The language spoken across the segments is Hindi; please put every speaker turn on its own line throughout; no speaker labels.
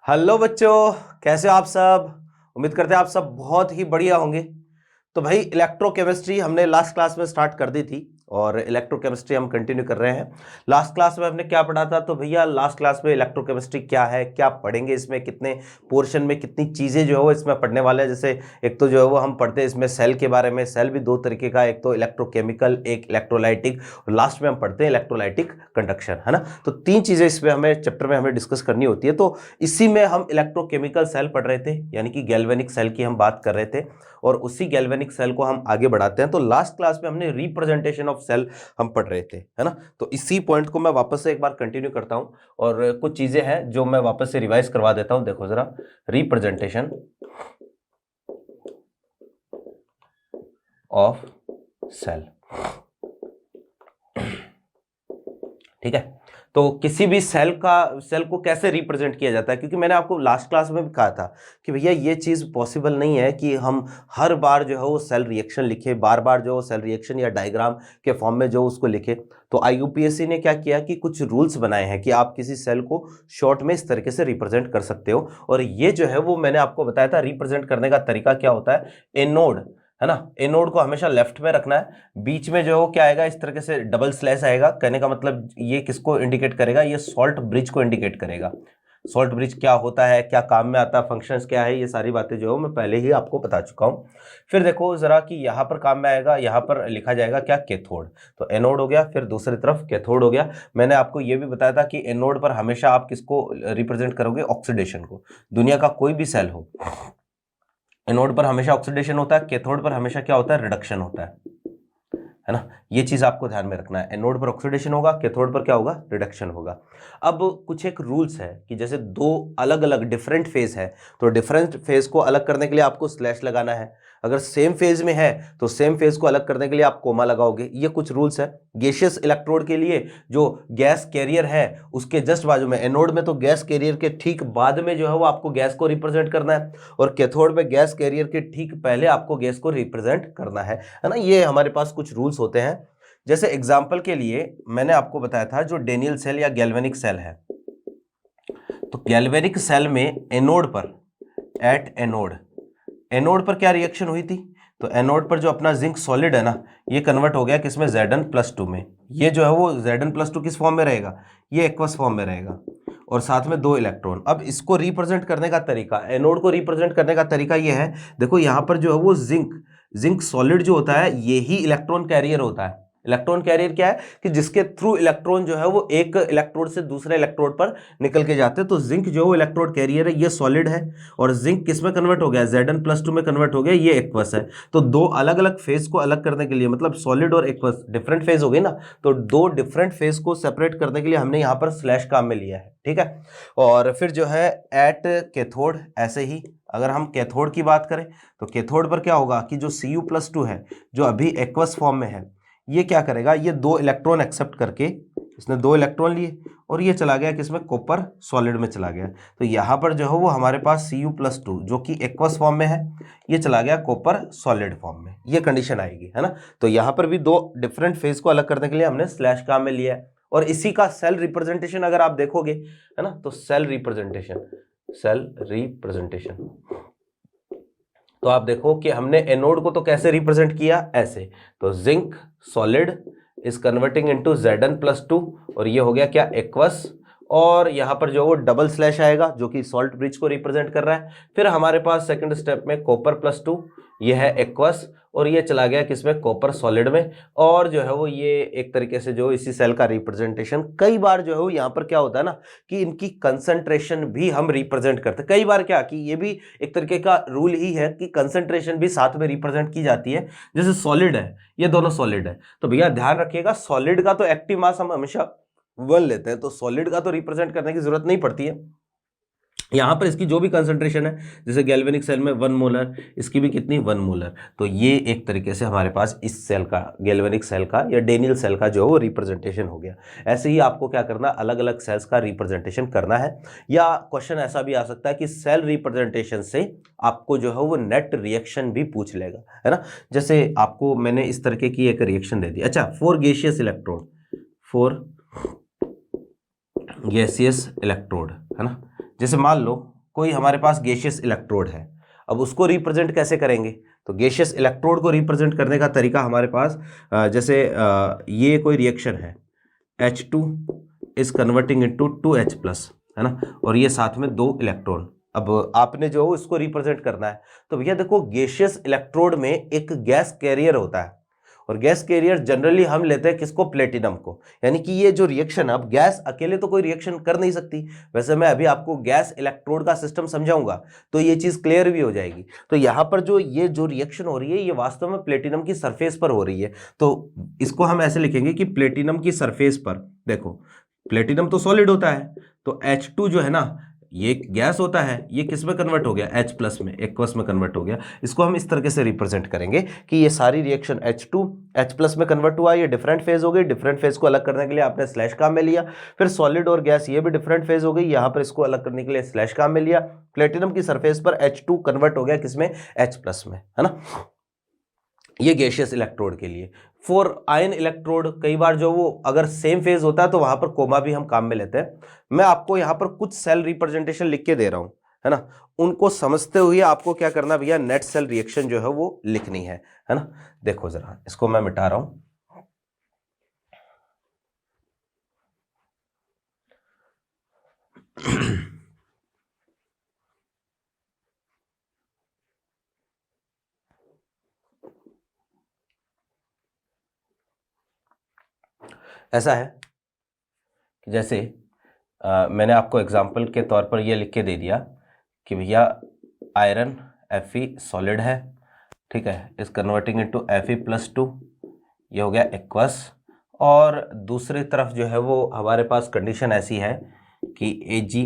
हेलो बच्चों, कैसे हो आप सब। उम्मीद करते हैं आप सब बहुत ही बढ़िया होंगे। तो भाई इलेक्ट्रोकेमिस्ट्री हमने लास्ट क्लास में स्टार्ट कर दी थी और इलेक्ट्रोकेमिस्ट्री हम कंटिन्यू कर रहे हैं। लास्ट क्लास में हमने क्या पढ़ा था, तो भैया लास्ट क्लास में इलेक्ट्रोकेमिस्ट्री क्या है, क्या पढ़ेंगे, इसमें कितने पोर्शन में कितनी चीज़ें जो है वो इसमें पढ़ने वाले हैं। जैसे एक तो जो है वो हम पढ़ते हैं इसमें सेल के बारे में। सेल भी दो तरीके का, एक तो इलेक्ट्रोकेमिकल, एक इलेक्ट्रोलाइटिक, और लास्ट में हम पढ़ते हैं इलेक्ट्रोलाइटिक कंडक्शन, है ना। तो तीन चीज़ें इसमें हमें चैप्टर में हमें डिस्कस करनी होती है। तो इसी में हम इलेक्ट्रोकेमिकल सेल पढ़ रहे थे, यानी कि गैल्वेनिक सेल की हम बात कर रहे थे, और उसी गैल्वेनिक सेल को हम आगे बढ़ाते हैं। तो लास्ट क्लास में हमने रिप्रेजेंटेशन ऑफ सेल हम पढ़ रहे थे, है ना। तो इसी पॉइंट को मैं वापस से एक बार कंटिन्यू करता हूं और कुछ चीजें हैं जो मैं वापस से रिवाइज करवा देता हूं। देखो जरा, रिप्रेजेंटेशन ऑफ सेल, ठीक है। तो किसी भी सेल को कैसे रिप्रेजेंट किया जाता है, क्योंकि मैंने आपको लास्ट क्लास में भी कहा था कि भैया ये चीज़ पॉसिबल नहीं है कि हम हर बार जो है वो सेल रिएक्शन लिखे, बार बार जो सेल रिएक्शन या डायग्राम के फॉर्म में जो उसको लिखे। तो IUPAC ने क्या किया कि कुछ रूल्स बनाए हैं कि आप किसी सेल को शॉर्ट में इस तरीके से रिप्रेजेंट कर सकते हो। और ये जो है वो मैंने आपको बताया था रिप्रेजेंट करने का तरीका क्या होता है। एनोड, है ना, एनोड को हमेशा लेफ्ट में रखना है। बीच में जो क्या आएगा, इस तरीके से डबल स्लैश आएगा। कहने का मतलब ये किसको इंडिकेट करेगा, ये सॉल्ट ब्रिज को इंडिकेट करेगा। सॉल्ट ब्रिज क्या होता है, क्या काम में आता है, फंक्शंस क्या है, ये सारी बातें जो है मैं पहले ही आपको बता चुका हूं। फिर देखो जरा कि यहाँ पर काम में आएगा, यहाँ पर लिखा जाएगा क्या, कैथोड। तो एनोड हो गया, फिर दूसरी तरफ कैथोड हो गया। मैंने आपको ये भी बताया था कि एनोड पर हमेशा आप किसको रिप्रेजेंट करोगे, ऑक्सीडेशन को। दुनिया का कोई भी सेल हो, एनोड पर हमेशा ऑक्सीडेशन होता है, कैथोड पर हमेशा क्या होता है, रिडक्शन होता है ना। ये चीज आपको ध्यान में रखना है। एनोड पर ऑक्सीडेशन होगा, कैथोड पर क्या होगा, रिडक्शन होगा। अब कुछ एक रूल्स है कि जैसे दो अलग अलग डिफरेंट फेज है, तो डिफरेंट फेज को अलग करने के लिए आपको स्लैश लगाना है। अगर सेम फेज में है तो सेम फेज को अलग करने के लिए आप कोमा लगाओगे। ये कुछ रूल्स है। गैसियस इलेक्ट्रोड के लिए जो गैस कैरियर है उसके जस्ट बाजू में, एनोड में तो गैस कैरियर के ठीक बाद में जो है वो आपको गैस को रिप्रेजेंट करना है, और कैथोड में गैस कैरियर के ठीक पहले आपको गैस को रिप्रेजेंट करना है ना। ये हमारे पास कुछ रूल्स होते हैं। जैसे एग्जांपल के लिए मैंने आपको बताया था जो डेनियल सेल या गैल्वेनिक सेल है, तो गैल्वेनिक सेल में एनोड पर, एट एनोड पर क्या रिएक्शन हुई थी, तो एनोड पर जो अपना जिंक सॉलिड है ना, ये कन्वर्ट हो गया किसमें, Zn+2 में। ये जो है वो Zn+2 किस फॉर्म में रहेगा, ये एक्वस फॉर्म में रहेगा, और साथ में दो इलेक्ट्रॉन। अब इसको रिप्रेजेंट करने का तरीका, एनोड को रिप्रेजेंट करने का तरीका ये है। देखो यहाँ पर जो है वो जिंक सॉलिड जो होता है ये ही इलेक्ट्रॉन कैरियर होता है। इलेक्ट्रॉन कैरियर क्या है कि जिसके थ्रू इलेक्ट्रॉन जो है वो एक इलेक्ट्रोड से दूसरे इलेक्ट्रोड पर निकल के जाते हैं। तो जिंक जो है इलेक्ट्रोड कैरियर है, ये सॉलिड है, और जिंक किस में कन्वर्ट हो गया, Zn+2 में कन्वर्ट हो गया, ये एक्वस है। तो दो अलग अलग फेज को अलग करने के लिए, मतलब सॉलिड और एक्वस डिफरेंट फेज हो गई ना, तो दो डिफरेंट फेज को सेपरेट करने के लिए हमने यहाँ पर स्लैश काम में लिया है, ठीक है। और फिर जो है एट कैथोड, ऐसे ही अगर हम कैथोड की बात करें तो कैथोड पर क्या होगा कि जो Cu+2 है, जो अभी एक्वस फॉर्म में है, ये क्या करेगा, ये दो इलेक्ट्रॉन एक्सेप्ट करके, इसने दो इलेक्ट्रॉन लिए और ये चला गया किसमें, कॉपर सॉलिड में चला गया। तो यहाँ पर जो है वो हमारे पास Cu+2 जो कि एक्वस फॉर्म में है, ये चला गया कॉपर सॉलिड फॉर्म में। ये कंडीशन आएगी, है ना। तो यहाँ पर भी दो डिफरेंट फेज को अलग करने के लिए हमने स्लैश काम में लिया है। और इसी का सेल रिप्रेजेंटेशन अगर आप देखोगे, है ना, तो सेल रिप्रेजेंटेशन, तो आप देखो कि हमने एनोड को तो कैसे रिप्रेजेंट किया, ऐसे। तो zinc solid is converting into Zn+2, और ये हो गया क्या, एक्वस। और यहां पर जो वो डबल स्लैश आएगा जो कि सॉल्ट ब्रिज को रिप्रेजेंट कर रहा है। फिर हमारे पास सेकंड स्टेप में Copper+2, ये है एक्वस, और ये चला गया किसमें, कॉपर सॉलिड में। और जो है वो ये एक तरीके से जो इसी सेल का रिप्रेजेंटेशन, कई बार जो है वो यहाँ पर क्या होता है ना कि इनकी कंसंट्रेशन भी हम रिप्रेजेंट करते हैं। कई बार क्या कि ये भी एक तरीके का रूल ही है कि कंसंट्रेशन भी साथ में रिप्रेजेंट की जाती है। जैसे सॉलिड है, ये दोनों सॉलिड है, तो भैया ध्यान रखिएगा सॉलिड का तो एक्टिव मास हम हमेशा 1 लेते हैं, तो सॉलिड का तो रिप्रेजेंट करने की जरूरत नहीं पड़ती है। यहाँ पर इसकी जो भी कंसंट्रेशन है, जैसे गैल्वेनिक सेल में 1 मोलर, इसकी भी कितनी, 1 मोलर। तो ये एक तरीके से हमारे पास इस सेल का, गैल्वेनिक सेल का या डेनियल सेल का जो है वो रिप्रेजेंटेशन हो गया। ऐसे ही आपको क्या करना, अलग अलग सेल्स का रिप्रेजेंटेशन करना है। या क्वेश्चन ऐसा भी आ सकता है कि सेल रिप्रेजेंटेशन से आपको जो है वो नेट रिएक्शन भी पूछ लेगा, है ना। जैसे आपको मैंने इस तरीके की एक रिएक्शन दे दी, अच्छा, 4 गैसियस इलेक्ट्रोड, है ना। जैसे मान लो कोई हमारे पास गैसियस इलेक्ट्रोड है, अब उसको रिप्रेजेंट कैसे करेंगे? तो गैसियस इलेक्ट्रोड को रिप्रेजेंट करने का तरीका हमारे पास जैसे ये कोई रिएक्शन है, H2 is converting into 2H plus, है ना, और ये साथ में 2 इलेक्ट्रॉन। अब आपने जो इसको रिप्रेजेंट करना है, तो भैया देखो गैसियस इलेक्ट्रोड में एक गैस कैरियर होता है, और गैस कैरियर जनरली हम लेते हैं किसको? प्लेटिनम को। यानी कि ये जो रिएक्शन, अब गैस अकेले तो कोई रिएक्शन कर नहीं सकती, वैसे मैं अभी आपको गैस इलेक्ट्रोड का सिस्टम समझाऊंगा तो ये चीज क्लियर भी हो जाएगी। तो यहाँ पर ये जो रिएक्शन हो रही है ये वास्तव में प्लेटिनम की सरफेस पर हो रही है, तो इसको हम ऐसे लिखेंगे कि प्लेटिनम की सरफेस पर, देखो प्लेटिनम तो सॉलिड होता है, तो H2 जो है ना ये गैस होता है, ये किस में कन्वर्ट हो गया? H प्लस में, एक्वस में कन्वर्ट हो गया। इसको हम इस तरीके से रिप्रेजेंट करेंगे कि ये सारी रिएक्शन H2 H प्लस में कन्वर्ट हुआ, ये डिफरेंट फेज हो गई, डिफरेंट फेज को अलग करने के लिए आपने स्लैश काम में लिया, फिर सॉलिड और गैस ये भी डिफरेंट फेज हो गई, यहाँ पर इसको अलग करने के लिए स्लैश काम में लिया, प्लेटिनम की सरफेस पर H2 कन्वर्ट हो गया किसमें? H प्लस में, है ना। ये गैसियस इलेक्ट्रोड के लिए। फॉर आयन इलेक्ट्रोड कई बार जो वो अगर सेम फेज होता है तो वहां पर कोमा भी हम काम में लेते हैं। मैं आपको यहां पर कुछ सेल रिप्रेजेंटेशन लिख के दे रहा हूं, है ना, उनको समझते हुए आपको क्या करना भैया? नेट सेल रिएक्शन जो है वो लिखनी है ना। देखो जरा, इसको मैं मिटा रहा हूं। ऐसा है कि जैसे मैंने आपको एग्जाम्पल के तौर पर ये लिख के दे दिया कि भैया आयरन Fe सॉलिड है, ठीक है, इस कन्वर्टिंग इनटू Fe+2, ये हो गया एक्वस, और दूसरी तरफ जो है वो हमारे पास कंडीशन ऐसी है कि Ag+,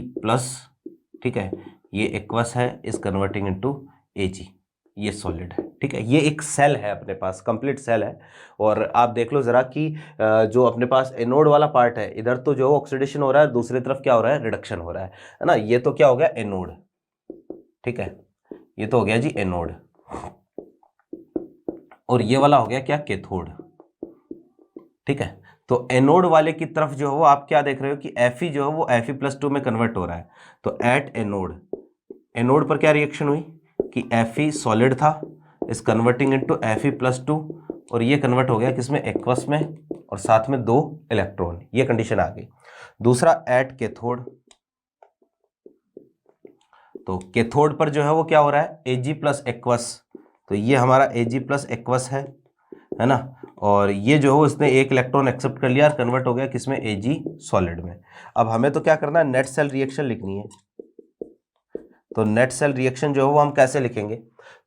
ठीक है, ये एक्वस है, इस कन्वर्टिंग इनटू Ag, ये सॉलिड है, ठीक है। ये एक सेल है अपने पास, कंप्लीट सेल है। और आप देख लो जरा कि जो अपने पास एनोड वाला पार्ट है, इधर तो जो ऑक्सीडेशन हो रहा है, दूसरी तरफ क्या हो रहा है? रिडक्शन हो रहा है ना। ये तो क्या हो गया? एनोड, ठीक है, ये तो हो गया जी एनोड, और ये वाला हो गया क्या? कैथोड, ठीक है। तो एनोड वाले की तरफ जो है वो आप क्या देख रहे हो कि Fe जो है वो Fe+2 में कन्वर्ट हो रहा है। तो एट एनोड, एनोड पर क्या रिएक्शन हुई कि Fe सॉलिड था, इस कन्वर्टिंग इनटू Fe+2, और ये कन्वर्ट हो गया किसमें? एक्वस में, और साथ में 2 इलेक्ट्रॉन, ये कंडीशन आ गई। दूसरा एट कैथोड, तो कैथोड पर जो है वो क्या हो रहा है? Ag+ एक्वस, तो ये हमारा Ag+ एक्वस है ना, और ये जो है उसने 1 इलेक्ट्रॉन एक्सेप्ट कर लिया और कन्वर्ट हो गया किसमें? Ag सॉलिड में। अब हमें तो क्या करना है? नेट सेल रिएक्शन लिखनी है। तो नेट सेल रिएक्शन जो है वो हम कैसे लिखेंगे?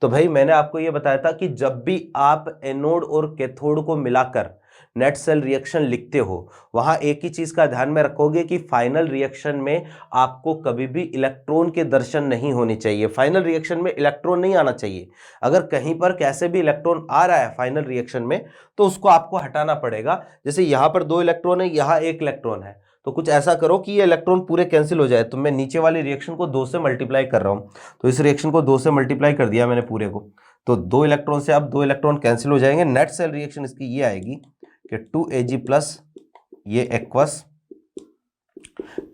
तो भाई मैंने आपको ये बताया था कि जब भी आप एनोड और कैथोड को मिलाकर नेट सेल रिएक्शन लिखते हो, वहां एक ही चीज का ध्यान में रखोगे कि फाइनल रिएक्शन में आपको कभी भी इलेक्ट्रॉन के दर्शन नहीं होने चाहिए। फाइनल रिएक्शन में इलेक्ट्रॉन नहीं आना चाहिए। अगर कहीं पर कैसे भी इलेक्ट्रॉन आ रहा है फाइनल रिएक्शन में, तो उसको आपको हटाना पड़ेगा। जैसे यहां पर 2 इलेक्ट्रॉन है, यहां 1 इलेक्ट्रॉन है, तो कुछ ऐसा करो कि ये इलेक्ट्रॉन पूरे कैंसिल हो जाए। तो मैं नीचे वाली रिएक्शन को 2 से मल्टीप्लाई कर रहा हूं, तो इस रिएक्शन को 2 से मल्टीप्लाई कर दिया मैंने पूरे को, तो 2 इलेक्ट्रॉन से अब 2 इलेक्ट्रॉन कैंसिल हो जाएंगे। नेट सेल रिएक्शन इसकी ये आएगी कि 2Ag+ ये aqueous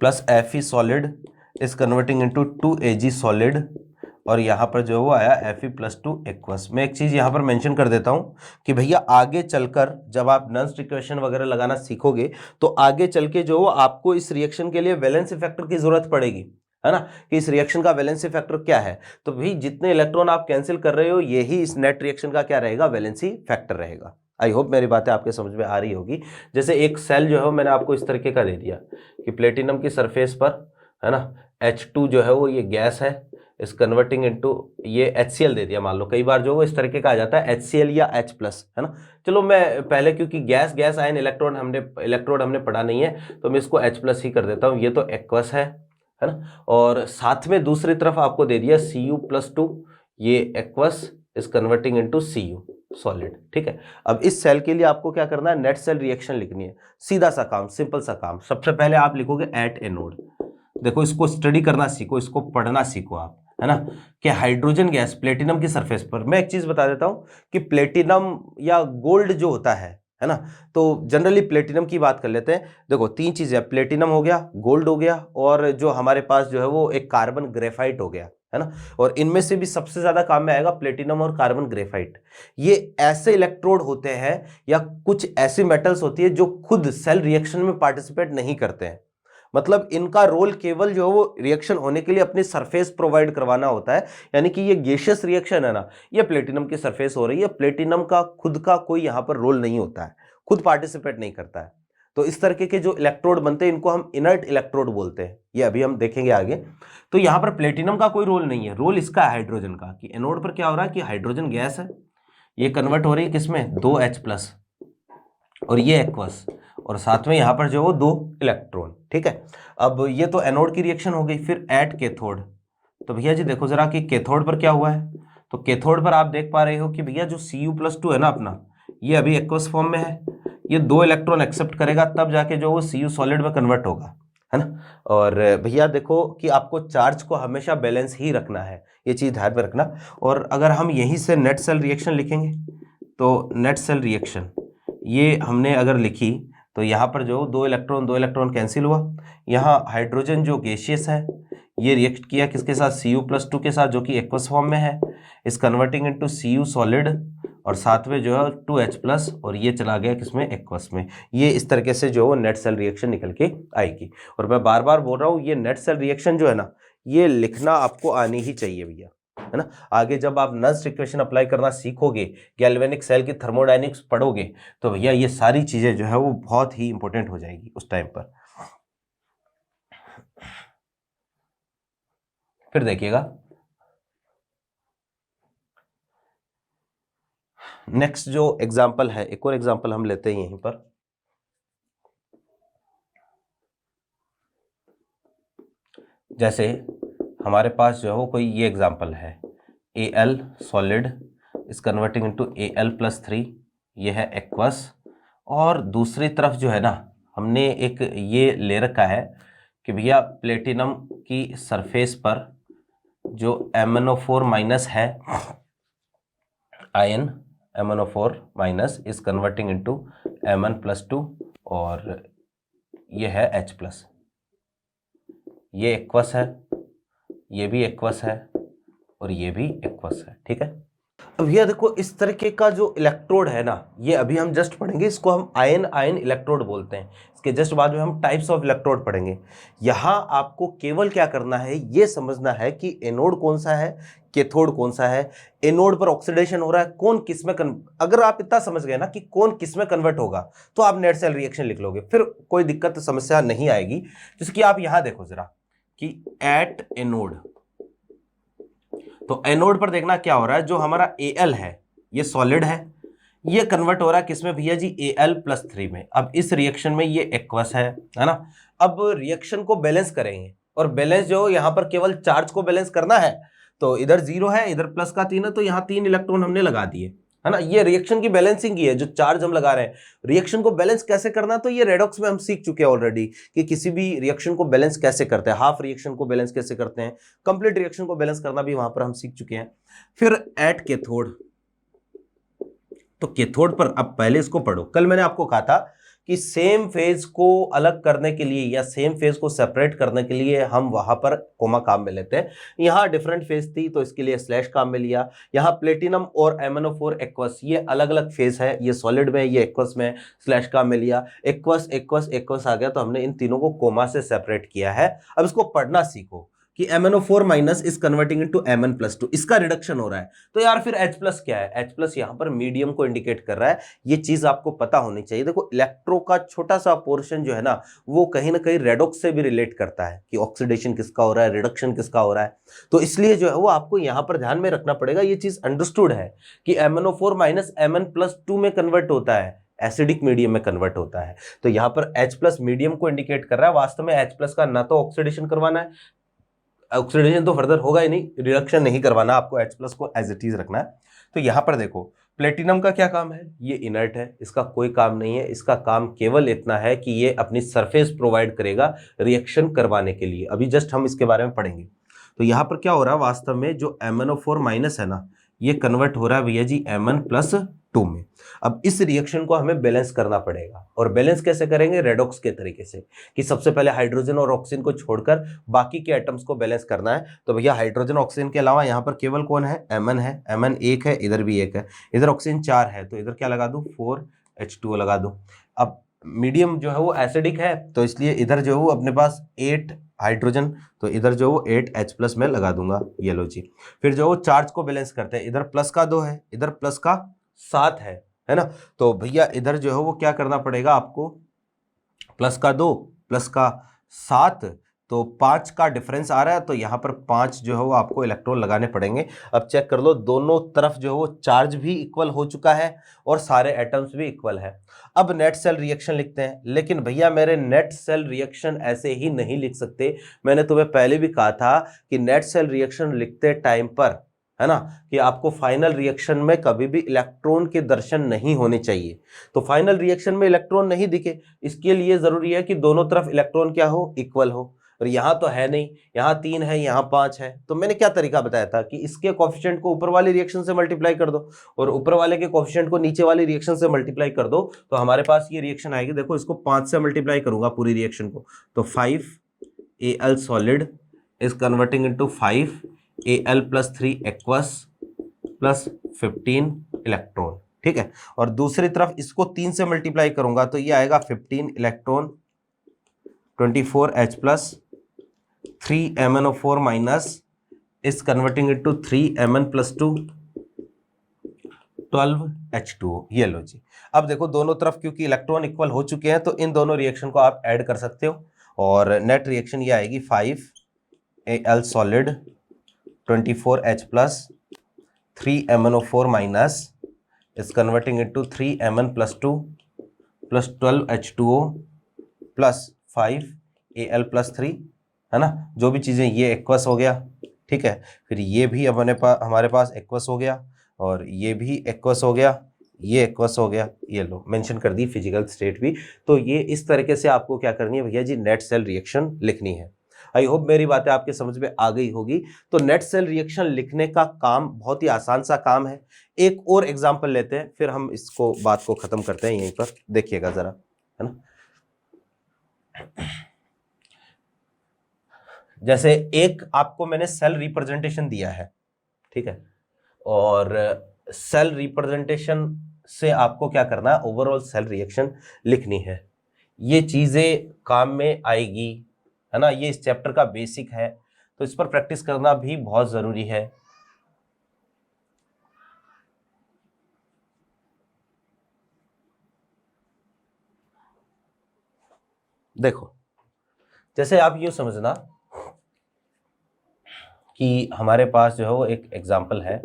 plus Fe solid is converting into 2Ag solid, और यहाँ पर जो वो आया Fe+2 एक्वस। मैं एक चीज़ यहाँ पर मेंशन कर देता हूँ कि भैया आगे चलकर जब आप नॉन्स इक्वेशन वगैरह लगाना सीखोगे, तो आगे चल के जो आपको इस रिएक्शन के लिए वैलेंसी फैक्टर की जरूरत पड़ेगी, है ना, कि इस रिएक्शन का वैलेंसी फैक्टर क्या है। तो भाई जितने इलेक्ट्रॉन आप कैंसिल कर रहे हो, यही इस नेट रिएक्शन का क्या रहेगा? वैलेंसी फैक्टर रहेगा। आई होप मेरी बातें आपके समझ में आ रही होगी। जैसे एक सेल जो है मैंने आपको इस तरीके का दे दिया कि प्लेटिनम की सरफेस पर, है ना, H2 जो है वो ये गैस है, इस कन्वर्टिंग इनटू ये HCl दे दिया। मान लो कई बार जो वो इस तरीके का आ जाता है HCl या H+, है ना। चलो मैं पहले, क्योंकि गैस आयन इलेक्ट्रोड हमने पढ़ा नहीं है, तो मैं इसको H+ ही कर देता हूँ। ये तो एक्वस है ना, और साथ में दूसरी तरफ आपको दे दिया Cu+2, ये एक्वस इस कन्वर्टिंग इनटू Cu सॉलिड, ठीक है। अब इस सेल के लिए आपको क्या करना है? नेट सेल रिएक्शन लिखनी है। सीधा सा काम, सिंपल सा काम। सबसे पहले आप लिखोगे एट एनोड। देखो इसको स्टडी करना सीखो, इसको पढ़ना सीखो आप, है ना, कि हाइड्रोजन गैस प्लेटिनम की सरफेस पर। मैं एक चीज बता देता हूं कि प्लेटिनम या गोल्ड जो होता है, है ना। तो जनरली प्लेटिनम की बात कर लेते हैं। देखो 3 चीजें, प्लेटिनम हो गया, गोल्ड हो गया, और जो हमारे पास जो है वो एक कार्बन ग्रेफाइट हो गया, है ना। और इनमें से भी सबसे ज्यादा काम में आएगा प्लेटिनम और कार्बन ग्रेफाइट। ये ऐसे इलेक्ट्रोड होते हैं या कुछ ऐसी मेटल्स होती है जो खुद सेल रिएक्शन में पार्टिसिपेट नहीं करते हैं। मतलब इनका रोल केवल जो है वो रिएक्शन होने के लिए अपनी सरफेस प्रोवाइड करवाना होता है। यानी कि ये गैसियस रिएक्शन है ना, ये प्लेटिनम की सरफेस हो रही है, प्लेटिनम का खुद का कोई यहां पर रोल नहीं होता है, खुद पार्टिसिपेट नहीं करता है। तो इस तरीके के जो इलेक्ट्रोड बनते हैं इनको हम इनर्ट इलेक्ट्रोड बोलते हैं, ये अभी हम देखेंगे आगे। तो यहां पर प्लेटिनम का कोई रोल नहीं है, रोल इसका है हाइड्रोजन का, कि एनोड पर क्या हो रहा है कि हाइड्रोजन गैस है, ये कन्वर्ट हो रही है किसमें, 2H+, और ये एक्वस, और साथ में यहां पर जो वो 2 इलेक्ट्रॉन, ठीक है। अब ये तो एनोड की रिएक्शन हो गई। फिर एट कैथोड, तो भैया जी देखो जरा कि कैथोड पर क्या हुआ है। तो कैथोड पर आप देख पा रहे हो कि भैया जो Cu+2 है ना अपना, ये अभी एक्वस फॉर्म में है, ये 2 इलेक्ट्रॉन एक्सेप्ट करेगा तब जाके जो वो Cu सॉलिड में कन्वर्ट होगा, है ना। और भैया देखो कि आपको चार्ज को हमेशा बैलेंस ही रखना है, ये चीज ध्यान में रखना। और अगर हम यहीं से नेट सेल रिएक्शन लिखेंगे, तो नेट सेल रिएक्शन ये हमने अगर लिखी, तो यहाँ पर जो 2 इलेक्ट्रॉन कैंसिल हुआ, यहाँ हाइड्रोजन जो गैसियस है ये रिएक्ट किया किसके साथ, Cu+2 के साथ, जो कि एक्वस फॉर्म में है, इस कन्वर्टिंग इनटू Cu सॉलिड, और साथ में जो है 2H+, और ये चला गया किसमें, एक्वस में। ये इस तरीके से जो है नेट सेल रिएक्शन निकल के आएगी। और मैं बार बार बोल रहा हूँ, ये नेट सेल रिएक्शन जो है ना, ये लिखना आपको आनी ही चाहिए भैया, है ना। आगे जब आप नस्ट इक्वेशन अप्लाई करना सीखोगे, गैल्वेनिक सेल की थर्मोडायनेमिक्स पढ़ोगे, तो भैया ये सारी चीजें जो है वो बहुत ही इंपॉर्टेंट हो जाएगी उस टाइम पर। फिर देखिएगा नेक्स्ट जो एग्जाम्पल है, एक और एग्जाम्पल हम लेते हैं यहीं पर। जैसे हमारे पास जो है वो कोई ये एग्जाम्पल है, Al solid is converting into Al+3, ये है एक्वस। और दूसरी तरफ जो है ना, हमने एक ये ले रखा है कि भैया प्लेटिनम की सरफेस पर जो MnO4- है, ion MnO4- is converting into Mn+2, और ये है H+। ये एक्वस है, ये भी एक्वस है, और ये भी एक्वस है, ठीक है। अब भैया देखो इस तरीके का जो इलेक्ट्रोड है ना, ये अभी हम जस्ट पढ़ेंगे, इसको हम आयन इलेक्ट्रोड बोलते हैं। इसके जस्ट बाद में हम टाइप्स ऑफ इलेक्ट्रोड पढ़ेंगे। यहां आपको केवल क्या करना है, ये समझना है कि एनोड कौन सा है, कैथोड कौन सा है, एनोड पर ऑक्सीडेशन हो रहा है, कौन किस में अगर आप इतना समझ गए ना कि कौन किस में कन्वर्ट होगा, तो आप नेट सेल रिएक्शन लिख लोगे, फिर कोई दिक्कत समस्या नहीं आएगी। जैसे कि आप यहां देखो जरा कि एट एनोड, तो एनोड पर देखना क्या हो रहा है, जो हमारा Al है ये सॉलिड है, ये कन्वर्ट हो रहा है किसमें भैया जी, Al+3 में। अब इस रिएक्शन में ये एक्वस है ना। अब रिएक्शन को बैलेंस करेंगे, और बैलेंस जो यहाँ पर केवल चार्ज को बैलेंस करना है, तो इधर 0 है, इधर प्लस का 3 है, तो यहाँ 3 इलेक्ट्रॉन हमने लगा दिए, है ना। ये रिएक्शन की बैलेंसिंग की है, जो चार्ज हम लगा रहे हैं। रिएक्शन को बैलेंस कैसे करना, तो ये रेडॉक्स में हम सीख चुके हैं ऑलरेडी कि किसी भी रिएक्शन को बैलेंस कैसे करते हैं, हाफ रिएक्शन को बैलेंस कैसे करते हैं, कंप्लीट रिएक्शन को बैलेंस करना भी वहां पर हम सीख चुके हैं। फिर एट कैथोड, तो कैथोड पर अब पहले इसको पढ़ो। कल मैंने आपको कहा था कि सेम फेज को अलग करने के लिए या सेम फेज को सेपरेट करने के लिए हम वहां पर कोमा काम में लेते हैं। यहाँ डिफरेंट फेज थी तो इसके लिए स्लैश काम में लिया। यहाँ प्लेटिनम और MnO4 एक्वस ये अलग अलग फेज है, ये सॉलिड में, ये एक्वस में, स्लैश काम में लिया। एक्वस एक्वस एक्वस आ गया तो हमने इन तीनों को कोमा से सेपरेट किया है। अब इसको पढ़ना सीखो कि MnO4- is converting into Mn+2, इसका रिडक्शन हो रहा है। तो यार फिर H+ क्या है, H+ यहां पर मीडियम को इंडिकेट कर रहा है। ये चीज आपको पता होनी चाहिए। देखो इलेक्ट्रो का छोटा सा पोर्शन जो है ना, वो कहीं ना कहीं रेडॉक्स से भी रिलेट करता है कि ऑक्सीडेशन किसका हो रहा है, रिडक्शन किसका हो रहा है। तो इसलिए जो है वो आपको यहां पर ध्यान में रखना पड़ेगा। ये चीज अंडरस्टूड है कि MnO4- Mn+2 में कन्वर्ट होता है, एसिडिक मीडियम में कन्वर्ट होता है। तो यहां पर H+ मीडियम को इंडिकेट कर रहा है। वास्तव में H+ का ना तो ऑक्सीडेशन करवाना है, ऑक्सीडेशन तो फर्दर होगा ही नहीं, रिडक्शन नहीं करवाना, आपको H+ को एज इट इज रखना है। तो यहां पर देखो प्लेटिनम का क्या काम है, ये इनर्ट है, इसका कोई काम नहीं है। इसका काम केवल इतना है कि ये अपनी सरफेस प्रोवाइड करेगा रिएक्शन करवाने के लिए। अभी जस्ट हम इसके बारे में पढ़ेंगे। तो यहां पर क्या हो रहा है, वास्तव में जो MnO4- है ना, ये कन्वर्ट हो रहा है भैया जी Mn+2 टू में। अब इस रिएक्शन को हमें बैलेंस करना पड़ेगा, और बैलेंस कैसे करेंगे? रेडॉक्स के तरीके से, कि सबसे पहले हाइड्रोजन और ऑक्सीजन को छोड़कर बाकी के एटम्स को बैलेंस करना है। तो भैया हाइड्रोजन ऑक्सीजन के अलावा यहाँ पर केवल कौन है? Mn है, Mn एक है, इधर भी एक है, इधर ऑक्सीजन 4 है, तो इधर क्या लगा दूं? 4H2O लगा दूं। अब मीडियम जो है वो एसिडिक है, तो इसलिए इधर जो है वो अपने पास 8 हाइड्रोजन, तो इधर जो वो 8H+ में लगा दूंगा, ये लो जी। फिर जो वो चार्ज को बैलेंस करते हैं, इधर प्लस का 2 है, इधर प्लस का 7 है ना। तो भैया इधर जो है वो क्या करना पड़ेगा आपको? प्लस का 2 प्लस का 7, तो 5 का डिफरेंस आ रहा है, तो यहाँ पर 5 जो है वो आपको इलेक्ट्रॉन लगाने पड़ेंगे। अब चेक कर लो, दोनों तरफ जो है वो चार्ज भी इक्वल हो चुका है और सारे एटम्स भी इक्वल है। अब नेट सेल रिएक्शन लिखते हैं, लेकिन भैया मेरे नेट सेल रिएक्शन ऐसे ही नहीं लिख सकते। मैंने तुम्हें पहले भी कहा था कि नेट सेल रिएक्शन लिखते टाइम पर, है ना, कि आपको फाइनल रिएक्शन में कभी भी इलेक्ट्रॉन के दर्शन नहीं होने चाहिए। तो फाइनल रिएक्शन में इलेक्ट्रॉन नहीं दिखे, इसके लिए जरूरी है कि दोनों तरफ इलेक्ट्रॉन क्या हो? इक्वल हो। और यहाँ तो है नहीं, यहाँ 3 है, यहाँ 5 है। तो मैंने क्या तरीका बताया था कि इसके कोफिशिएंट को ऊपर वाली रिएक्शन से मल्टीप्लाई कर दो और ऊपर वाले के कोफिशिएंट को नीचे वाली रिएक्शन से मल्टीप्लाई कर दो, तो हमारे पास ये रिएक्शन आएगी। देखो इसको 5 से मल्टीप्लाई करूंगा पूरी रिएक्शन को, तो 5Al solid is converting into 5Al + 3 aqueous plus 15 electron, ठीक है। और दूसरी तरफ इसको 3 से मल्टीप्लाई करूंगा, तो ये आएगा 15 electron 24H + 3MnO4 minus is converting into 3Mn + 2 12H2O, ये लो जी। अब देखो दोनों तरफ क्योंकि इलेक्ट्रॉन इक्वल हो चुके हैं, तो इन दोनों रिएक्शन को आप ऐड कर सकते हो, और नेट रिएक्शन ये आएगी 5Al solid 24H + 3MnO4 minus is converting into 3Mn + 2 + 12H2O plus 5Al + 3, है ना। जो भी चीज़ें, ये एक्वस हो गया, ठीक है। फिर ये भी हमारे पास एक्वस हो गया, और ये भी एक्वस हो गया, ये एक्वस हो गया, ये लो मेंशन कर दी फिजिकल स्टेट भी। तो ये इस तरीके से आपको क्या करनी है भैया जी? नेट सेल रिएक्शन लिखनी है। आई होप मेरी बातें आपके समझ में आ गई होगी। तो नेट सेल रिएक्शन लिखने का काम बहुत ही आसान सा काम है। एक और एग्जांपल लेते हैं, फिर हम इसको बात को खत्म करते हैं यहीं पर, देखिएगा जरा, है ना। जैसे एक आपको मैंने सेल रिप्रेजेंटेशन दिया है, ठीक है, और सेल रिप्रेजेंटेशन से आपको क्या करना है? ओवरऑल सेल रिएक्शन लिखनी है। ये चीजें काम में आएगी, है ना। ये इस चैप्टर का बेसिक है, तो इस पर प्रैक्टिस करना भी बहुत जरूरी है। देखो जैसे आप यूं समझना कि हमारे पास जो है वो एक एग्जाम्पल है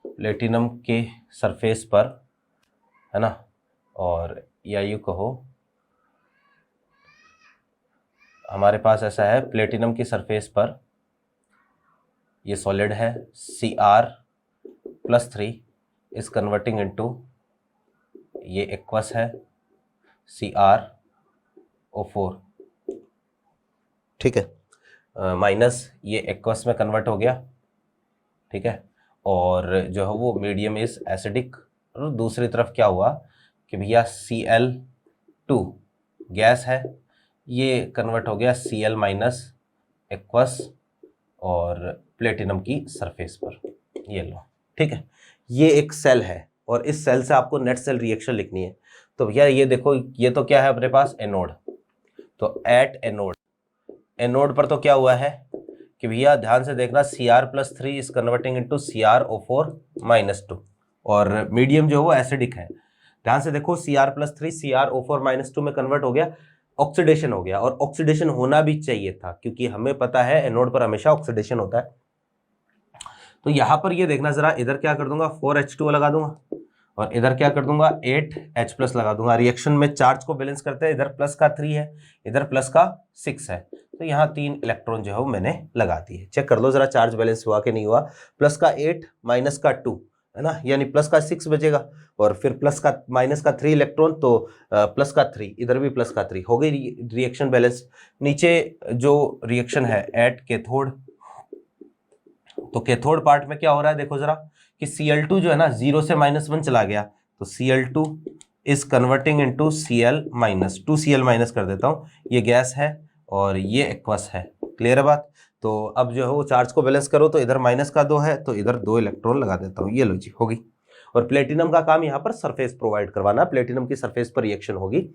प्लेटिनम के सरफेस पर, है ना, और या यूं कहो हमारे पास ऐसा है, प्लेटिनम की सरफेस पर ये सॉलिड है, Cr+3 इज कन्वर्टिंग इनटू, ये एक्वस है, CrO4, ठीक है, माइनस ये एक्वस में कन्वर्ट हो गया, ठीक है। और जो है वो मीडियम इज एसिडिक, और दूसरी तरफ क्या हुआ कि भैया Cl2 गैस है, ये कन्वर्ट हो गया Cl- एक्वस और प्लेटिनम की सरफेस पर, ये लो, ठीक है। ये एक सेल है, और इस सेल से आपको नेट सेल रिएक्शन लिखनी है। तो भैया ये देखो, ये तो क्या है अपने पास? एनोड। तो एट एनोड पर तो क्या हुआ है कि भैया ध्यान से देखना, Cr+3 is converting into CrO4-2, और मीडियम जो है वो एसिडिक है। ध्यान से देखो, Cr+3 CrO4-2 में कन्वर्ट हो गया, ऑक्सीडेशन हो गया, और ऑक्सीडेशन होना भी चाहिए था, क्योंकि हमें पता है एनोड पर हमेशा ऑक्सीडेशन होता है। तो यहां पर ये देखना जरा, इधर क्या कर दूंगा? 4H2O लगा दूंगा, और इधर क्या कर दूंगा? 8H+ लगा दूंगा। रिएक्शन में चार्ज को बैलेंस करते हैं, इधर प्लस का 3 है, इधर प्लस का 6 है, तो यहाँ 3 इलेक्ट्रॉन जो है वो मैंने लगा दिए। चेक कर लो जरा चार्ज बैलेंस हुआ कि नहीं हुआ। प्लस का 8 माइनस का 2, है ना, यानी प्लस का 6 बचेगा, और फिर प्लस का माइनस का 3 इलेक्ट्रॉन, तो प्लस का 3, इधर भी प्लस का 3, हो गई रिएक्शन बैलेंस। नीचे जो रिएक्शन है एट कैथोड, तो कैथोड पार्ट में क्या हो रहा है देखो जरा, कि Cl2 जो है ना 0 से -1 चला गया, तो Cl2 is converting into Cl-, 2Cl minus कर देता हूँ, ये गैस है और ये एक्वस है। क्लियर है बात? तो अब जो है वो चार्ज को बैलेंस करो, तो इधर माइनस का 2 है, तो इधर 2 इलेक्ट्रॉन लगा देता हूँ। ये लो जी, होगी। और प्लेटिनम का काम यहाँ पर सरफेस प्रोवाइड करवाना, प्लेटिनम की सरफेस पर रिएक्शन होगी।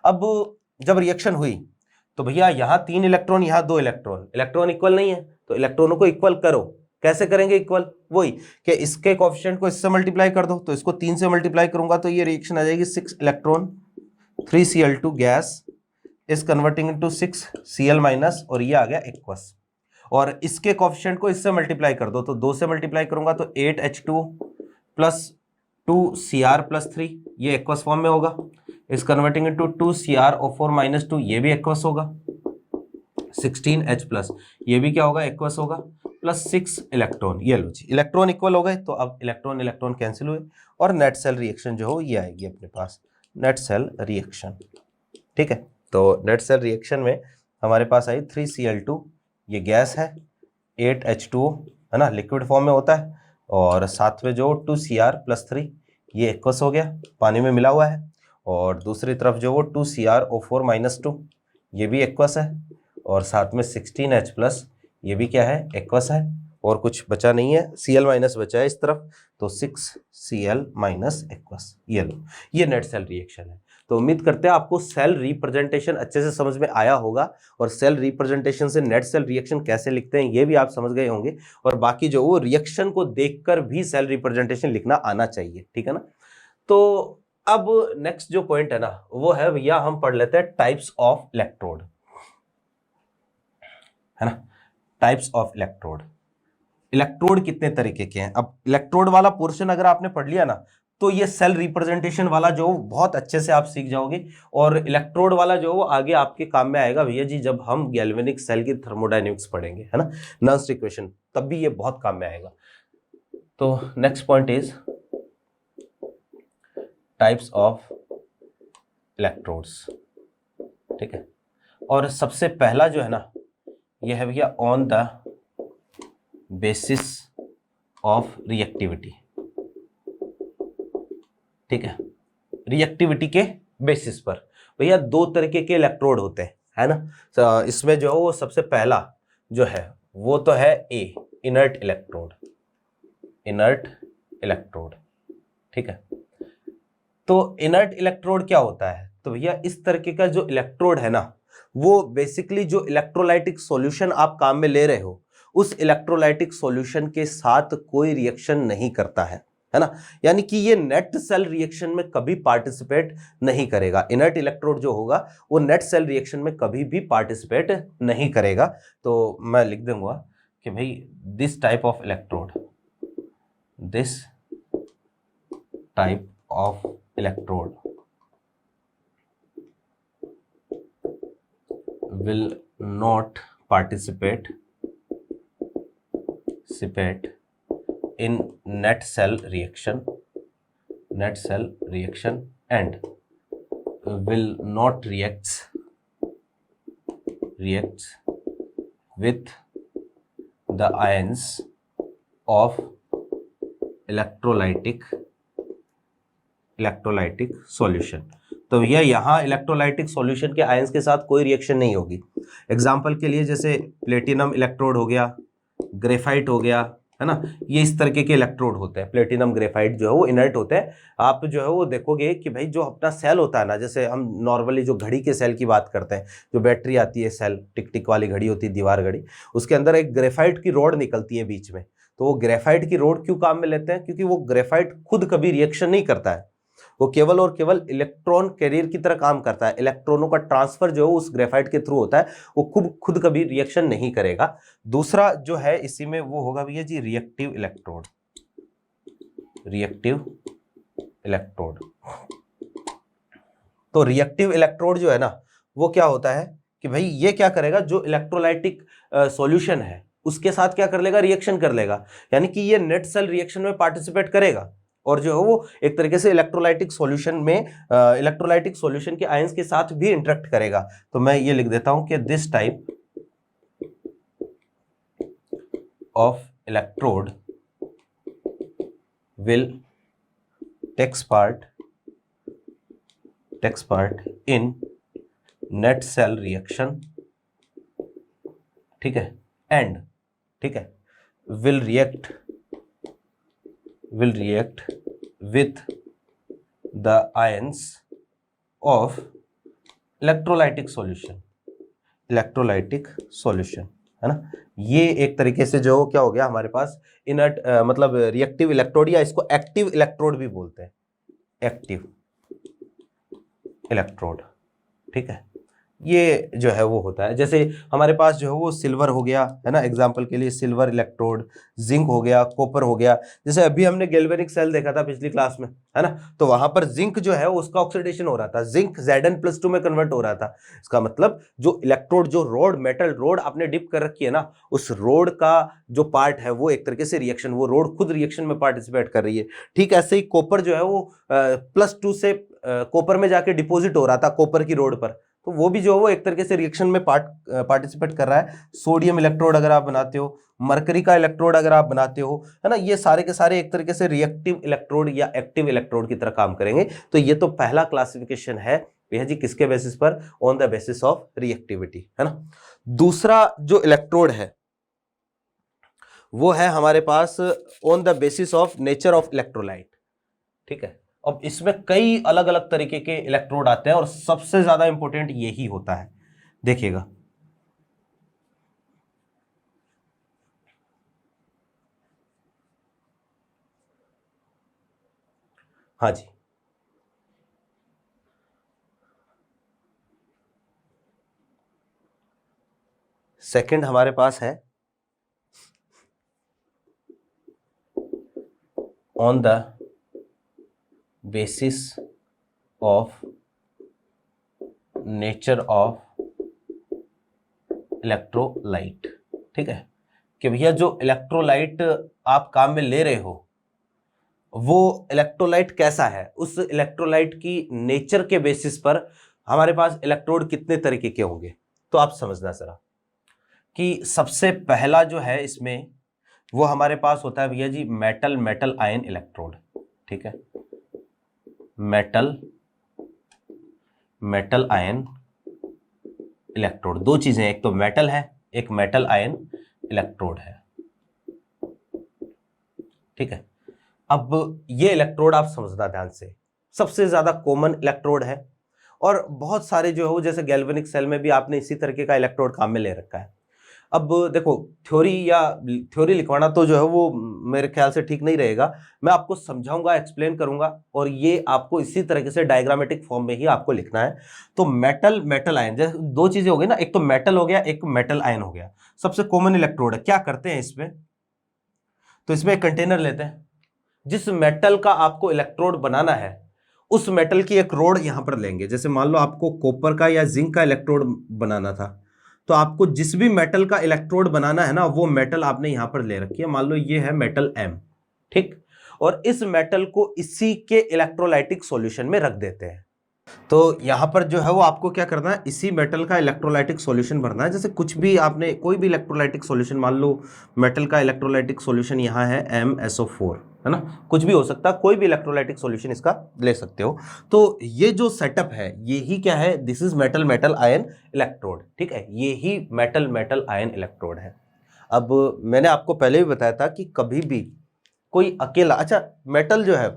अब जब रिएक्शन हुई तो भैया यहाँ 3 इलेक्ट्रॉन, यहाँ 2 इलेक्ट्रॉन, इलेक्ट्रॉन इक्वल नहीं है, तो इलेक्ट्रॉनों को इक्वल करो। कैसे करेंगे इक्वल? वही कि इसके कोएफिशिएंट को इससे मल्टीप्लाई कर दो, तो इसको 3 से मल्टीप्लाई करूंगा तो ये रिएक्शन आ जाएगी 6 electron 3Cl2 gas is converting into 6Cl minus, और ये आ गया एक्वस। और इसके कोएफिशिएंट को इससे मल्टीप्लाई कर दो, तो 2 से मल्टीप्लाई करूंगा तो 8H2 प्लस 2Cr प्लस 3, ये एक्वस फॉर्म में होगा, is converting into 2CrO4 minus 2, ये भी एक्वस होगा। 16H प्लस, ये भी क्या होगा? एक्वस होगा, प्लस 6 इलेक्ट्रॉन। ये लो जी, इलेक्ट्रॉन इक्वल हो गए, तो अब इलेक्ट्रॉन इलेक्ट्रॉन कैंसिल हुए और नेट सेल रिएक्शन जो हो ये आएगी अपने पास, नेट सेल रिएक्शन। ठीक है, तो नेट सेल रिएक्शन में हमारे पास आई 3Cl2, ये गैस है, 8H2O है ना, लिक्विड फॉर्म में होता है, और साथ में जो 2Cr प्लस 3, ये एक्वस हो गया, पानी में मिला हुआ है, और दूसरी तरफ जो वो 2CrO4 माइनस 2, ये भी एक्वस है, और साथ में 16H प्लस, ये भी क्या है? एक्वस है, और कुछ बचा नहीं है, Cl माइनस बचा है इस तरफ, तो 6Cl माइनस एक्वस। ये लो, ये नेट सेल रिएक्शन है। तो उम्मीद करते हैं आपको सेल रिप्रेजेंटेशन अच्छे से समझ में आया होगा, और सेल रिप्रेजेंटेशन से नेट सेल रिएक्शन कैसे लिखते हैं ये भी आप समझ गए होंगे, और बाकी जो वो रिएक्शन को देखकर भी सेल रिप्रेजेंटेशन लिखना आना चाहिए। ठीक है ना? तो अब नेक्स्ट जो पॉइंट है ना, वो है भैया, हम पढ़ लेते हैं टाइप्स ऑफ इलेक्ट्रोड, है ना? टाइप्स ऑफ इलेक्ट्रोड, इलेक्ट्रोड कितने तरीके के हैं। अब इलेक्ट्रोड वाला पोर्शन अगर आपने पढ़ लिया ना, तो ये सेल रिप्रेजेंटेशन वाला जो बहुत अच्छे से आप सीख जाओगे, और इलेक्ट्रोड वाला जो वो आगे आपके काम में आएगा भैया जी, जब हम गैल्वेनिक सेल की थर्मोडायनेमिक्स पढ़ेंगे, है ना, नर्स्ट इक्वेशन, तब भी ये बहुत काम में आएगा। तो next point is types of electrodes. ठीक है, और सबसे पहला जो है ना, ये है भैया on the basis of reactivity. ठीक है, रिएक्टिविटी के बेसिस पर भैया 2 तरीके के इलेक्ट्रोड होते हैं, है ना। तो इसमें जो है वो सबसे पहला जो है वो तो है ए, इनर्ट इलेक्ट्रोड, इनर्ट इलेक्ट्रोड। ठीक है, तो इनर्ट इलेक्ट्रोड क्या होता है? तो भैया इस तरीके का जो इलेक्ट्रोड है ना, वो बेसिकली जो इलेक्ट्रोलाइटिक सॉल्यूशन आप काम में ले रहे हो, उस इलेक्ट्रोलाइटिक सॉल्यूशन के साथ कोई रिएक्शन नहीं करता है ना, यानी कि ये नेट सेल रिएक्शन में कभी पार्टिसिपेट नहीं करेगा। इनर्ट इलेक्ट्रोड जो होगा वो नेट सेल रिएक्शन में कभी भी पार्टिसिपेट नहीं करेगा। तो मैं लिख दूंगा कि भाई this type of electrode, this type of electrode will not participate in net cell reaction and will not reacts with the ions of electrolytic solution। तो भैया यहाँ इलेक्ट्रोलाइटिक सॉल्यूशन के आयंस के साथ कोई रिएक्शन नहीं होगी। एग्जाम्पल के लिए जैसे प्लेटिनम इलेक्ट्रोड हो गया, ग्रेफाइट हो गया, है ना, ये इस तरीके के इलेक्ट्रोड होते हैं। प्लेटिनम ग्रेफाइट जो है वो इनर्ट होते हैं। आप जो है वो देखोगे कि भाई जो अपना सेल होता है ना, जैसे हम नॉर्मली जो घड़ी के सेल की बात करते हैं, जो बैटरी आती है सेल, टिक टिक वाली घड़ी होती है, दीवार घड़ी, उसके अंदर एक ग्रेफाइट की रॉड निकलती है बीच में। तो वो ग्रेफाइट की रॉड क्यों काम में लेते हैं? क्योंकि वो ग्रेफाइट खुद कभी रिएक्शन नहीं करता है, वो केवल और केवल इलेक्ट्रॉन कैरियर की तरह काम करता है। इलेक्ट्रॉनों का ट्रांसफर जो है उस ग्रेफाइट के थ्रू होता है, वो खुद कभी रिएक्शन नहीं करेगा। दूसरा जो है इसी में वो होगा भैया जी रिएक्टिव इलेक्ट्रोड, रिएक्टिव इलेक्ट्रोड। तो रिएक्टिव इलेक्ट्रोड जो है ना, वो क्या होता है कि भाई ये क्या करेगा, जो इलेक्ट्रोलाइटिक सॉल्यूशन है उसके साथ क्या कर लेगा, रिएक्शन कर लेगा, यानी कि ये नेट सेल रिएक्शन में पार्टिसिपेट करेगा, और जो है वो एक तरीके से इलेक्ट्रोलाइटिक सॉल्यूशन में इलेक्ट्रोलाइटिक सॉल्यूशन के आयंस के साथ भी इंटरेक्ट करेगा। तो मैं ये लिख देता हूं कि this type of electrode will takes part in net cell reaction, ठीक है, and ठीक है will react with the ions of electrolytic solution, है ना। ये एक तरीके से जो क्या हो गया हमारे पास इनर्ट मतलब रिएक्टिव इलेक्ट्रोड, या इसको एक्टिव इलेक्ट्रोड भी बोलते हैं, एक्टिव इलेक्ट्रोड, ठीक है। ये जो है वो होता है, जैसे हमारे पास जो है वो सिल्वर हो गया, है ना, एग्जांपल के लिए सिल्वर इलेक्ट्रोड, जिंक हो गया, कॉपर हो गया। जैसे अभी हमने गैल्वेनिक सेल देखा था पिछली क्लास में, है ना, तो वहां पर जिंक जो है उसका ऑक्सीडेशन हो रहा था, जिंक Zn+2 में कन्वर्ट हो रहा था। इसका मतलब जो इलेक्ट्रोड, जो रोड, मेटल रोड आपने डिप कर रखी है ना, उस रोड का जो पार्ट है वो एक तरीके से रिएक्शन, वो रोड खुद रिएक्शन में पार्टिसिपेट कर रही है। ठीक ऐसे ही कॉपर जो है वो +2 से कॉपर में जाके डिपोजिट हो रहा था कॉपर की रोड पर, तो वो भी जो है वो एक तरीके से रिएक्शन में पार्टिसिपेट कर रहा है। सोडियम इलेक्ट्रोड अगर आप बनाते हो, मरकरी का इलेक्ट्रोड अगर आप बनाते हो, है ना, ये सारे के सारे एक तरीके से रिएक्टिव इलेक्ट्रोड या एक्टिव इलेक्ट्रोड की तरह काम करेंगे। तो ये तो पहला क्लासिफिकेशन है भैया जी, किसके बेसिस पर? On the basis of reactivity, है ना। दूसरा जो इलेक्ट्रोड है वो है हमारे pass on the basis of nature of electrolyte, ठीक है। अब इसमें कई अलग अलग तरीके के इलेक्ट्रोड आते हैं और सबसे ज्यादा इंपॉर्टेंट यही होता है, देखिएगा। हाँ जी, सेकंड हमारे पास है on the basis of nature of electrolyte, ठीक है, कि भैया जो इलेक्ट्रोलाइट आप काम में ले रहे हो वो इलेक्ट्रोलाइट कैसा है, उस इलेक्ट्रोलाइट की नेचर के बेसिस पर हमारे पास इलेक्ट्रोड कितने तरीके के होंगे। तो आप समझना जरा कि सबसे पहला जो है इसमें वो हमारे पास होता है भैया जी मेटल आयन इलेक्ट्रोड, ठीक है, मेटल आयन इलेक्ट्रोड। दो चीजें, एक तो मेटल है, एक मेटल आयन इलेक्ट्रोड है, ठीक है। अब ये इलेक्ट्रोड आप समझना ध्यान से, सबसे ज्यादा कॉमन इलेक्ट्रोड है और बहुत सारे जो है वो, जैसे गैल्वेनिक सेल में भी आपने इसी तरीके का इलेक्ट्रोड काम में ले रखा है। अब देखो, थ्योरी लिखवाना तो जो है वो मेरे ख्याल से ठीक नहीं रहेगा, मैं आपको समझाऊंगा, एक्सप्लेन करूंगा, और ये आपको इसी तरीके से डायग्रामेटिक फॉर्म में ही आपको लिखना है। तो मेटल आयन, जैसे दो चीजें हो गई ना, एक तो मेटल हो गया, एक मेटल आयन हो गया, सबसे कॉमन इलेक्ट्रोड है। क्या करते हैं इसमें, तो इसमें एक कंटेनर लेते हैं, जिस मेटल का आपको इलेक्ट्रोड बनाना है उस मेटल की एक रोड यहां पर लेंगे। जैसे मान लो आपको कॉपर का या जिंक का इलेक्ट्रोड बनाना था, तो आपको जिस भी मेटल का इलेक्ट्रोड बनाना है ना, वो मेटल आपने यहां पर ले रखी है। मान लो ये है मेटल M, ठीक, और इस मेटल को इसी के इलेक्ट्रोलाइटिक सॉल्यूशन में रख देते हैं। तो यहां पर जो है वो आपको क्या करना है, इसी मेटल का इलेक्ट्रोलाइटिक सॉल्यूशन भरना है। जैसे कुछ भी आपने कोई भी इलेक्ट्रोलाइटिक सॉल्यूशन, मान लो मेटल का इलेक्ट्रोलाइटिक सॉल्यूशन यहाँ है MsO4, है ना, कुछ भी हो सकता है, कोई भी इलेक्ट्रोलाइटिक सॉल्यूशन इसका ले सकते हो। तो ये जो सेटअप है ये ही क्या है, this is metal ion electrode, ठीक है, ये ही मेटल आयन इलेक्ट्रोड है। अब मैंने आपको पहले भी बताया था कि कभी भी कोई अकेला, अच्छा मेटल जो है,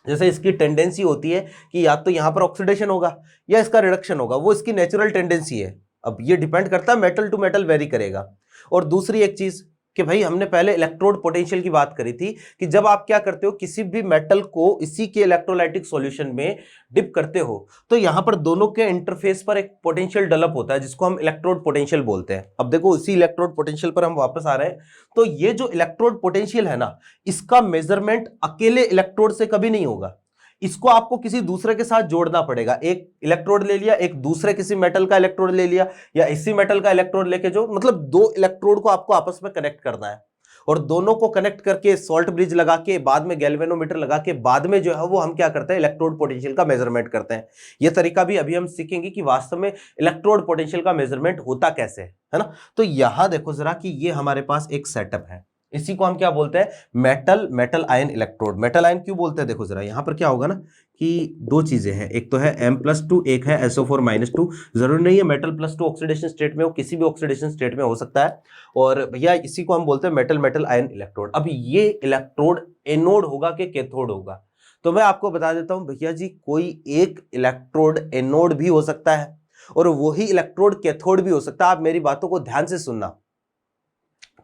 जैसे इसकी टेंडेंसी होती है कि या तो यहां पर ऑक्सीडेशन होगा या इसका रिडक्शन होगा, वो इसकी नेचुरल टेंडेंसी है। अब ये डिपेंड करता है, मेटल टू मेटल वेरी करेगा। और दूसरी एक चीज कि भाई हमने पहले इलेक्ट्रोड पोटेंशियल की बात करी थी कि जब आप क्या करते हो, किसी भी मेटल को इसी के इलेक्ट्रोलाइटिक सॉल्यूशन में डिप करते हो, तो यहां पर दोनों के इंटरफेस पर एक पोटेंशियल डेवलप होता है जिसको हम इलेक्ट्रोड पोटेंशियल बोलते हैं। अब देखो, इसी इलेक्ट्रोड पोटेंशियल पर हम वापस आ रहे हैं। तो ये जो इलेक्ट्रोड पोटेंशियल है ना, इसका मेजरमेंट अकेले इलेक्ट्रोड से कभी नहीं होगा, इसको आपको किसी दूसरे के साथ जोड़ना पड़ेगा। एक इलेक्ट्रोड ले लिया, एक दूसरे किसी मेटल का इलेक्ट्रोड ले लिया, या इसी मेटल का इलेक्ट्रोड लेके, जो मतलब दो इलेक्ट्रोड को आपको आपस में कनेक्ट करना है, और दोनों को कनेक्ट करके सॉल्ट ब्रिज लगा के, बाद में गैल्वेनोमीटर लगा के, बाद में जो है वो हम क्या करते हैं, इलेक्ट्रोड पोटेंशियल का मेजरमेंट करते हैं। ये तरीका भी अभी हम सीखेंगे कि वास्तव में इलेक्ट्रोड पोटेंशियल का मेजरमेंट होता कैसे है ना। तो यहां देखो जरा कि ये हमारे पास एक सेटअप है, इसी को हम क्या बोलते हैं, metal metal ion electrode. Metal ion क्यों बोलते हैं, देखो जरा यहां पर क्या होगा ना कि दो चीजें हैं, एक तो है M+2, एक है SO4-2। जरूरी नहीं है मेटल +2 ऑक्सीडेशन स्टेट में हो, किसी भी ऑक्सीडेशन स्टेट में हो सकता है। और भैया इसी को हम बोलते हैं मेटल मेटल आयन इलेक्ट्रोड। अब ये इलेक्ट्रोड एनोड होगा कि कैथोड होगा, तो मैं आपको बता देता हूं भैया जी, कोई एक इलेक्ट्रोड एनोड भी हो सकता है और वही इलेक्ट्रोड कैथोड भी हो सकता है। आप मेरी बातों को ध्यान से सुनना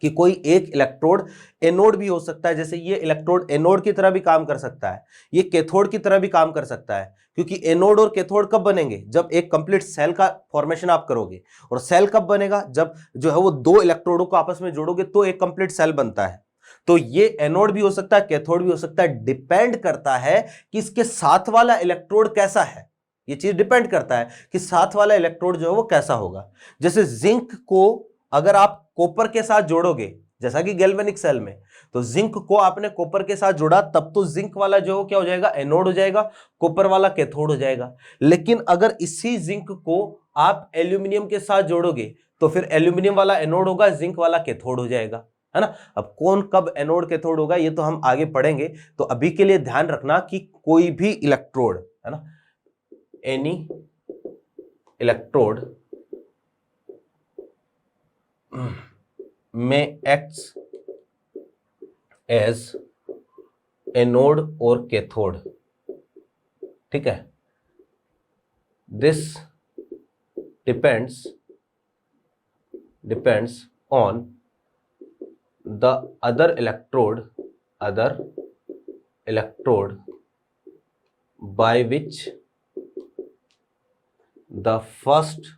कि कोई एक इलेक्ट्रोड एनोड भी हो सकता है, जैसे ये इलेक्ट्रोड एनोड की तरह भी काम कर सकता है, ये कैथोड की तरह भी काम कर सकता है। क्योंकि एनोड और कैथोड कब बनेंगे, जब एक कंप्लीट सेल का फॉर्मेशन आप करोगे। और सेल कब बनेगा, जब जो है वो दो इलेक्ट्रोडों को आपस में जोड़ोगे तो एक कंप्लीट सेल बनता है। तो ये एनोड भी हो सकता है, कैथोड भी हो सकता है, डिपेंड करता है कि इसके साथ वाला इलेक्ट्रोड कैसा है। ये चीज डिपेंड करता है कि साथ वाला इलेक्ट्रोड जो है वो कैसा होगा। जैसे जिंक को अगर आप कॉपर के साथ जोड़ोगे, जैसा कि गैल्वेनिक सेल में, तो जिंक को आपने कॉपर के साथ जोड़ा, तब तो जिंक वाला जो क्या हो जाएगा, एनोड हो जाएगा, कॉपर वाला कैथोड हो जाएगा। लेकिन अगर इसी जिंक को आप एल्यूमिनियम के साथ जोड़ोगे तो फिर एल्यूमिनियम वाला एनोड होगा, जिंक वाला कैथोड हो जाएगा, है ना। अब कौन कब एनोड कैथोड होगा ये तो हम आगे पढ़ेंगे। तो अभी के लिए ध्यान रखना कि कोई भी इलेक्ट्रोड, है ना, एनी इलेक्ट्रोड में एक्ट्स एज एनोड और कैथोड, ठीक है। This depends on the other electrode by which the first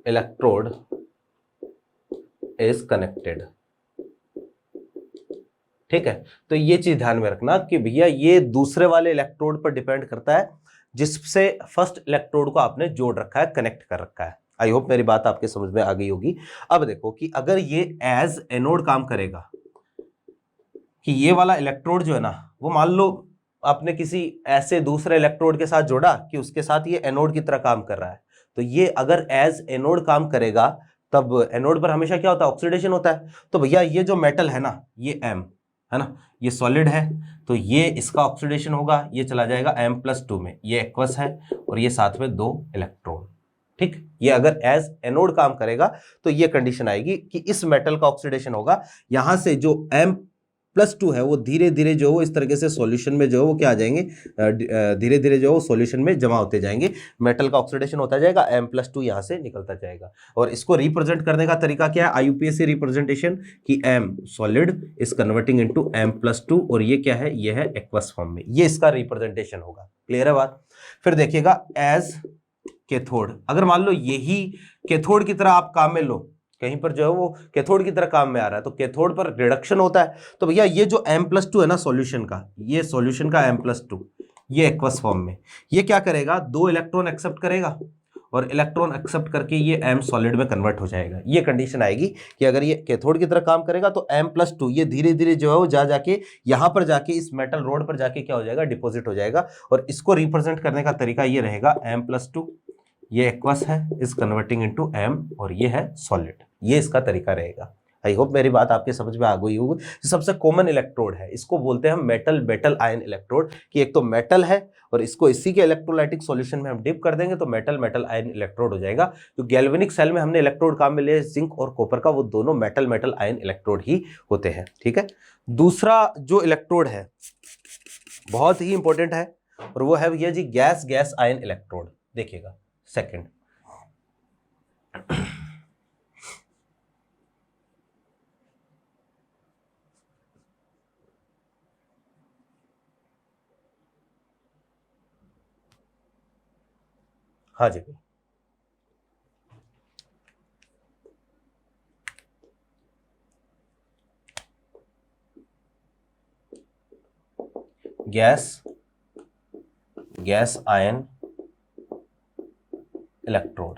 electrode is connected, ठीक है। तो ये चीज ध्यान में रखना कि भैया ये दूसरे वाले इलेक्ट्रोड पर डिपेंड करता है जिससे फर्स्ट इलेक्ट्रोड को आपने जोड़ रखा है, कनेक्ट कर रखा है। आई होप मेरी बात आपके समझ में आ गई होगी। अब देखो कि अगर ये एज एनोड काम करेगा, कि ये वाला इलेक्ट्रोड जो है ना, वो मान लो आपने किसी ऐसे दूसरे इलेक्ट्रोड के साथ जोड़ा कि उसके साथ ये एनोड की तरह काम कर रहा है, तो ये अगर एज एनोड काम करेगा तब एनोड पर हमेशा क्या होता है, ऑक्सीडेशन होता है। तो भैया ये जो मेटल है ना, ये M है ना, ये सॉलिड है, तो ये इसका ऑक्सीडेशन होगा, ये चला जाएगा M+2 में, ये एक्वस है और ये साथ में दो इलेक्ट्रॉन, ठीक। ये अगर एज एनोड काम करेगा तो ये कंडीशन आएगी कि इस मेटल का ऑक्सीडेशन होगा, यहां से जो M+2 है वो धीरे धीरे जो वो इस तरीके से सॉल्यूशन में जो है वो क्या आ जाएंगे, धीरे धीरे जो वो सॉल्यूशन में जमा होते जाएंगे, मेटल का ऑक्सीडेशन होता जाएगा, M+2 यहां से निकलता जाएगा। और इसको रिप्रेजेंट करने का तरीका क्या है, IUPAC रिप्रेजेंटेशन, कि M solid is converting into M+2 और ये क्या है, ये है एक्वस फॉर्म में, ये इसका रिप्रेजेंटेशन होगा। क्लियर है बात। फिर देखिएगा एज कैथोड, अगर मान लो यही कैथोड की तरह आप काम में लो, कहीं पर जो है वो कैथोड की तरह काम में आ रहा है, तो कैथोड पर रिडक्शन होता है। तो भैया ये जो M+2 है ना सॉल्यूशन का, ये सॉल्यूशन का M+2, ये एक्वस फॉर्म में, ये क्या करेगा, दो इलेक्ट्रॉन एक्सेप्ट करेगा और इलेक्ट्रॉन एक्सेप्ट करके ये M सॉलिड में कन्वर्ट हो जाएगा। ये कंडीशन आएगी कि अगर ये कैथोड की तरह काम करेगा तो M+2 ये धीरे धीरे जो है वो जाके यहां पर जाके इस मेटल रोड पर जाके क्या हो जाएगा, डिपॉजिट हो जाएगा। और इसको रिप्रेजेंट करने का तरीका ये रहेगा, M+2 ये एक्वस है, इज कन्वर्टिंग इनटू M और ये है सॉलिड, ये इसका तरीका रहेगा। आई होप मेरी बात आपके समझ में आ गई होगी। सबसे कॉमन इलेक्ट्रोड है, इसको बोलते हैं हम मेटल मेटल आयन इलेक्ट्रोड, कि एक तो मेटल है और इसको इसी के इलेक्ट्रोलाइटिक सॉल्यूशन में हम डिप कर देंगे तो मेटल मेटल आयन इलेक्ट्रोड हो जाएगा। जो गैल्वेनिक सेल में हमने इलेक्ट्रोड काम में लिए जिंक और कॉपर का, वो दोनों मेटल मेटल आयन इलेक्ट्रोड ही होते हैं, ठीक है। दूसरा जो इलेक्ट्रोड है बहुत ही इंपॉर्टेंट है और वो है भैया जी गैस गैस आयन इलेक्ट्रोड। देखिएगा सेकंड, हाँ जी, गैस गैस आयन इलेक्ट्रोड।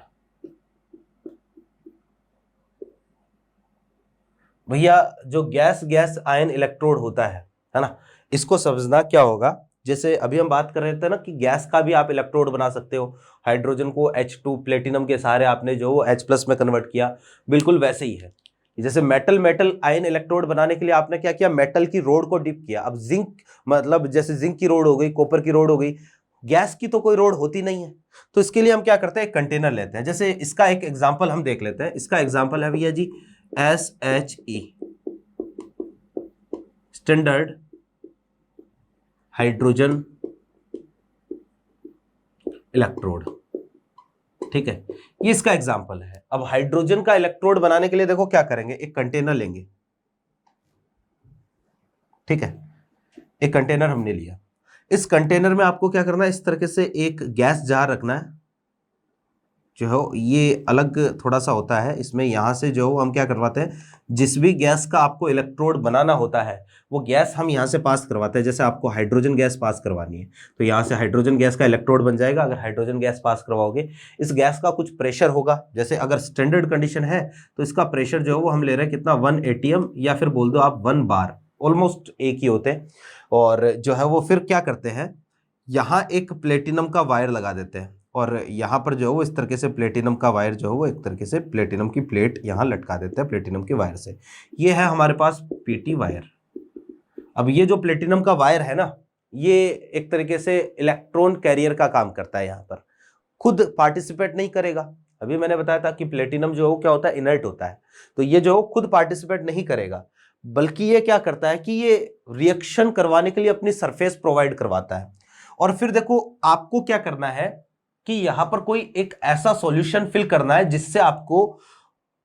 भैया जो गैस गैस आयन इलेक्ट्रोड होता है ना, इसको समझना क्या होगा, जैसे अभी हम बात कर रहे थे ना कि गैस का भी आप इलेक्ट्रोड बना सकते हो, हाइड्रोजन को H2 प्लेटिनम के सहारे आपने जो H+ में कन्वर्ट किया, बिल्कुल वैसे ही है। जैसे मेटल मेटल आयन इलेक्ट्रोड बनाने के लिए आपने क्या किया, मेटल की रोड को डिप किया। अब जिंक मतलब जैसे जिंक की रोड हो गई, कॉपर की रोड हो गई, गैस की तो कोई रोड होती नहीं है, तो इसके लिए हम क्या करते हैं, एक कंटेनर लेते हैं। जैसे इसका एक एग्जांपल हम देख लेते हैं। इसका एग्जांपल है भैया जी SHE, स्टैंडर्ड हाइड्रोजन इलेक्ट्रोड, ठीक है, ये इसका एग्जांपल है। अब हाइड्रोजन का इलेक्ट्रोड बनाने के लिए देखो क्या करेंगे, एक कंटेनर लेंगे, ठीक है, एक कंटेनर हमने लिया। इस कंटेनर में आपको क्या करना है, इस तरीके से एक गैस जार रखना है, जो है ये अलग थोड़ा सा होता है। इसमें यहां से जो हम क्या करवाते हैं, जिस भी गैस का आपको इलेक्ट्रोड बनाना होता है वो गैस हम यहां से पास करवाते हैं। जैसे आपको हाइड्रोजन गैस पास करवानी है तो यहां से हाइड्रोजन गैस का इलेक्ट्रोड बन जाएगा। अगर हाइड्रोजन गैस पास करवाओगे, इस गैस का कुछ प्रेशर होगा। जैसे अगर स्टैंडर्ड कंडीशन है तो इसका प्रेशर जो है वो हम ले रहे हैं कितना, 1 ATM, या फिर बोल दो आप 1 बार, ऑलमोस्ट एक ही होते हैं। और जो है वो फिर क्या करते हैं, यहाँ एक प्लेटिनम का वायर लगा देते हैं, और यहाँ पर जो है वो इस तरीके से प्लेटिनम का वायर जो है वो एक तरीके से प्लेटिनम की प्लेट यहाँ लटका देते हैं प्लेटिनम के वायर से। ये है हमारे पास PT वायर। अब ये जो प्लेटिनम का वायर है ना, ये एक तरीके से इलेक्ट्रॉन कैरियर का काम करता है। यहाँ पर खुद पार्टिसिपेट नहीं करेगा। अभी मैंने बताया था कि प्लेटिनम जो है क्या होता है, इनर्ट होता है, तो ये जो खुद पार्टिसिपेट नहीं करेगा, बल्कि ये क्या करता है कि ये रिएक्शन करवाने के लिए अपनी सरफेस प्रोवाइड करवाता है। और फिर देखो आपको क्या करना है कि यहां पर कोई एक ऐसा सॉल्यूशन फिल करना है जिससे आपको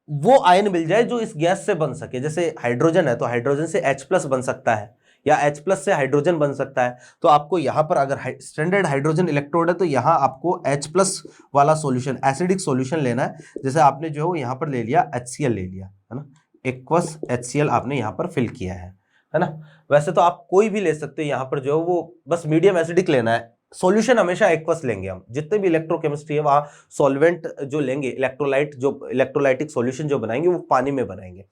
वो आयन मिल जाए जो इस गैस से बन सके। जैसे हाइड्रोजन है तो हाइड्रोजन से H+ बन सकता है, या H+ से हाइड्रोजन बन सकता है। तो आपको यहां पर अगर स्टैंडर्ड हाइड्रोजन इलेक्ट्रोड है तो यहां आपको H+ वाला सॉल्यूशन, एसिडिक सॉल्यूशन लेना है। जैसे आपने जो है यहां पर ले लिया HCl ले लिया, है ना, एक्वस HCl आपने यहां पर फिल किया है ना। वैसे तो आप कोई भी ले सकते हो, यहां पर जो है वो बस मीडियम एसिडिक लेना है। सॉल्यूशन हमेशा एक्वस लेंगे हम, जितने भी इलेक्ट्रोकेमिस्ट्री है वहां सॉल्वेंट जो लेंगे, इलेक्ट्रोलाइट जो इलेक्ट्रोलाइटिक सॉल्यूशन जो बनाएंगे वो पानी में बनाएंगे।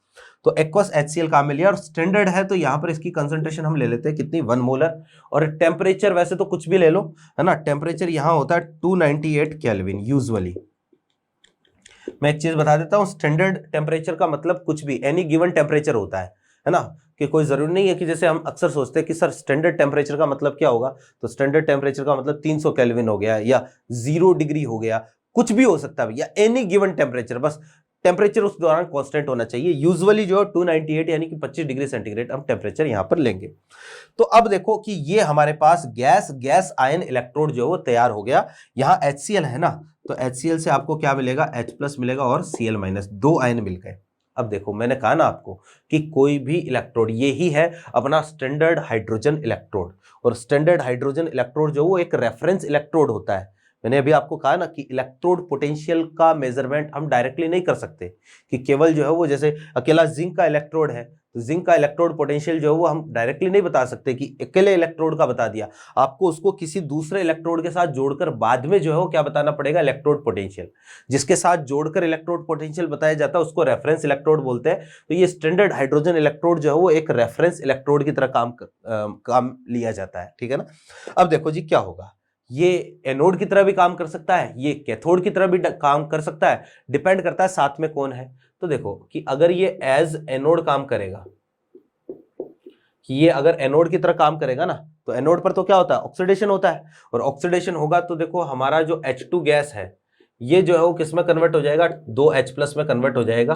तो एक्वस HCl काम में लिया, और स्टैंडर्ड है तो यहाँ पर इसकी कंसंट्रेशन हम ले लेते हैं कितनी, 1 मोलर। और टेम्परेचर वैसे तो कुछ भी ले लो, है ना, टेम्परेचर यहाँ होता है 298 केल्विन यूजुअली। मैं एक चीज बता देता हूँ, स्टैंडर्ड टेम्परेचर का मतलब कुछ भी, एनी गिवन टेम्परेचर होता है ना, कि कोई जरूरी नहीं है कि जैसे हम अक्सर सोचते हैं कि सर स्टैंडर्ड टेम्परेचर का मतलब क्या होगा, तो स्टैंडर्ड टेम्परेचर का मतलब 300 केल्विन हो गया या 0 डिग्री हो गया, कुछ भी हो सकता है भैया, एनी गिवन टेम्परेचर, बस टेम्परेचर उस दौरान कांस्टेंट होना चाहिए। यूजुअली जो 298 यानी कि 25 डिग्री सेंटीग्रेड हम टेम्परेचर यहां पर लेंगे। तो अब देखो कि ये हमारे पास गैस आयन इलेक्ट्रोड जो है वो तैयार हो गया। यहाँ HCl है ना, तो HCl से आपको क्या मिलेगा, H+ मिलेगा और Cl-, 2 आयन मिल गए। अब देखो मैंने कहा ना आपको कि कोई भी इलेक्ट्रोड, ये ही है अपना स्टैंडर्ड हाइड्रोजन इलेक्ट्रोड। और स्टैंडर्ड हाइड्रोजन इलेक्ट्रोड जो वो एक रेफरेंस इलेक्ट्रोड होता है। मैंने अभी आपको कहा ना कि इलेक्ट्रोड पोटेंशियल का मेजरमेंट हम डायरेक्टली नहीं कर सकते, कि केवल जो है वो जैसे अकेला जिंक का इलेक्ट्रोड है तो जिंक का इलेक्ट्रोड पोटेंशियल जो है वो हम डायरेक्टली नहीं बता सकते कि अकेले इलेक्ट्रोड का बता दिया, आपको उसको किसी दूसरे इलेक्ट्रोड के साथ जोड़कर बाद में जो है वो क्या बताना पड़ेगा, इलेक्ट्रोड पोटेंशियल। जिसके साथ जोड़कर इलेक्ट्रोड पोटेंशियल बताया जाता है उसको रेफरेंस इलेक्ट्रोड बोलते हैं। तो ये स्टैंडर्ड हाइड्रोजन इलेक्ट्रोड जो है वो एक रेफरेंस इलेक्ट्रोड की तरह काम लिया जाता है, ठीक है ना। अब देखो जी क्या होगा, ये एनोड की तरह भी काम कर सकता है, ये कैथोड की तरह भी काम कर सकता है, डिपेंड करता है साथ में कौन है। तो देखो कि अगर ये एज एनोड काम करेगा, कि ये अगर एनोड की तरह काम करेगा ना, तो एनोड पर तो क्या होता है, ऑक्सीडेशन होता है, और ऑक्सीडेशन होगा तो देखो हमारा जो H2 गैस है ये जो है वो किस में कन्वर्ट हो जाएगा, 2H+ में कन्वर्ट हो जाएगा,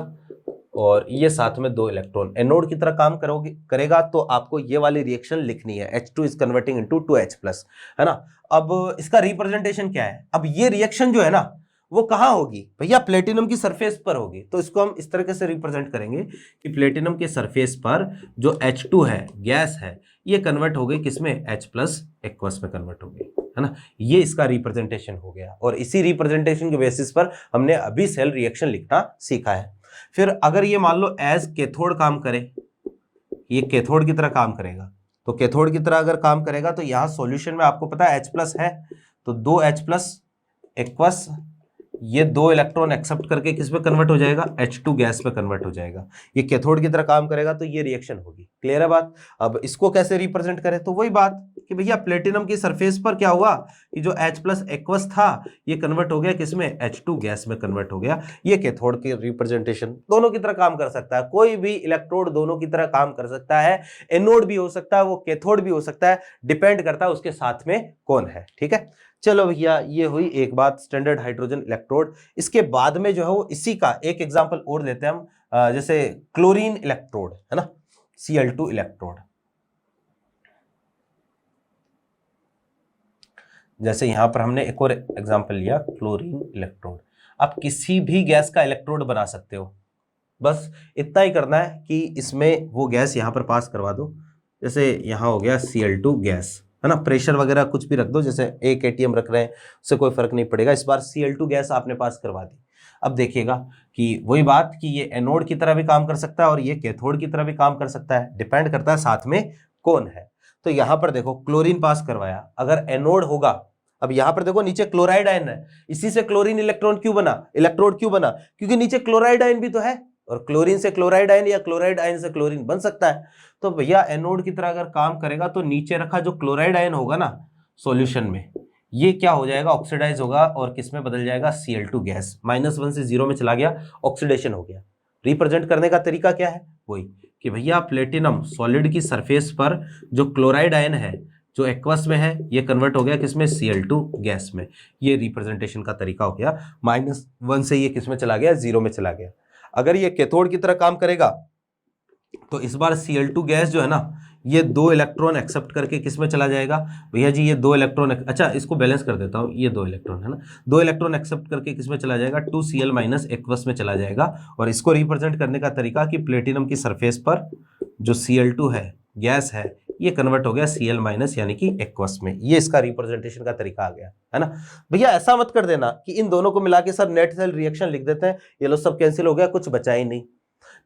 और ये साथ में 2 इलेक्ट्रॉन एनोड की तरह काम करेगा। तो आपको ये वाली रिएक्शन लिखनी है, H2 is converting into 2H+, है ना। अब इसका रिप्रेजेंटेशन क्या है, अब ये रिएक्शन जो है ना वो कहां होगी भैया, प्लेटिनम की सरफेस पर होगी। तो इसको हम इस तरीके से रिप्रेजेंट करेंगे कि प्लेटिनम के सरफेस पर जो H2 है, गैस है, ये कन्वर्ट हो गई किसमें, H+ एक्वस में कन्वर्ट हो गई, है ना। ये इसका रिप्रेजेंटेशन हो गया, और इसी रिप्रेजेंटेशन के बेसिस पर हमने अभी सेल रिएक्शन लिखना सीखा है। फिर अगर ये मान लो एज कैथोड काम करे, ये कैथोड की तरह काम करेगा, तो कैथोड की तरह अगर काम करेगा तो यहाँ सॉल्यूशन में आपको पता है H+ है, तो 2H+ एक्वस ये 2 इलेक्ट्रॉन एक्सेप्ट करके किस में कन्वर्ट हो जाएगा, H2 गैस में कन्वर्ट हो जाएगा। ये कैथोड की तरह काम करेगा तो ये रिएक्शन होगी। क्लियर है बात। अब इसको कैसे रिप्रेजेंट करें, तो वही बात कि भैया प्लेटिनम की सरफेस पर क्या हुआ कि जो H प्लस एक्वस था ये कन्वर्ट हो गया किसमें, H2 गैस में कन्वर्ट हो गया। ये कैथोड की रिप्रेजेंटेशन दोनों की तरह काम कर सकता है, कोई भी इलेक्ट्रोड दोनों की तरह काम कर सकता है। एनोड भी हो सकता है, वो कैथोड भी हो सकता है, डिपेंड करता है उसके साथ में कौन है। ठीक है, चलो भैया ये हुई एक बात स्टैंडर्ड हाइड्रोजन इलेक्ट्रोड। इसके बाद में जो है वो इसी का एक एग्जांपल और लेते हैं हम, जैसे क्लोरीन इलेक्ट्रोड है ना, Cl2 इलेक्ट्रोड। जैसे यहां पर हमने एक और एग्जांपल लिया क्लोरीन इलेक्ट्रोड। आप किसी भी गैस का इलेक्ट्रोड बना सकते हो, बस इतना ही करना है कि इसमें वो गैस यहां पर पास करवा दो। जैसे यहां हो गया Cl2 गैस है ना, प्रेशर वगैरह कुछ भी रख दो, जैसे 1 ATM रख रहे हैं उससे कोई फर्क नहीं पड़ेगा। इस बार Cl2 गैस आपने पास करवा दी। अब देखिएगा कि वही बात कि ये एनोड की तरह भी काम कर सकता है और ये कैथोड की तरह भी काम कर सकता है, डिपेंड करता है साथ में कौन है। तो यहां पर देखो क्लोरीन पास करवाया, अगर एनोड होगा, अब यहां पर देखो नीचे क्लोराइड आयन है, इसी से क्लोरीन इलेक्ट्रोड क्यों बना, क्योंकि नीचे क्लोराइड आयन भी तो है, और क्लोरीन से क्लोराइड आयन या क्लोराइड आयन से क्लोरीन बन सकता है। तो भैया एनोड की तरह अगर काम करेगा तो नीचे रखा जो क्लोराइड आयन होगा ना सॉल्यूशन में, ये क्या हो जाएगा, ऑक्सीडाइज होगा और किस में बदल जाएगा, Cl2 गैस। -1 से 0 में चला गया, ऑक्सीडेशन हो गया। रिप्रेजेंट करने का तरीका क्या है, वही कि भैया प्लेटिनम सॉलिड की सरफेस पर जो क्लोराइड आयन है जो एक्वस में है ये कन्वर्ट हो गया किसमें, Cl2 गैस में। ये रिप्रेजेंटेशन का तरीका हो गया। -1 से ये किसमें चला गया, 0 में चला गया। अगर ये कैथोड की तरह काम करेगा तो इस बार Cl2 गैस जो है ना ये 2 इलेक्ट्रॉन एक्सेप्ट करके किस में चला जाएगा, भैया जी ये 2 इलेक्ट्रॉन, अच्छा इसको बैलेंस कर देता हूँ, ये 2 इलेक्ट्रॉन है ना, 2 इलेक्ट्रॉन एक्सेप्ट करके किस में चला जाएगा, 2Cl माइनस एक्वस में चला जाएगा। और इसको रिप्रेजेंट करने का तरीका कि प्लेटिनम की सरफेस पर जो Cl2 है गैस है ये कन्वर्ट हो गया Cl माइनस यानी कि एक्वस में। ये इसका रिप्रेजेंटेशन का तरीका आ गया है ना। भैया ऐसा मत कर देना कि इन दोनों को मिला के सर नेट सेल रिएक्शन लिख देते हैं, ये लो सब कैंसिल हो गया, कुछ बचा ही नहीं।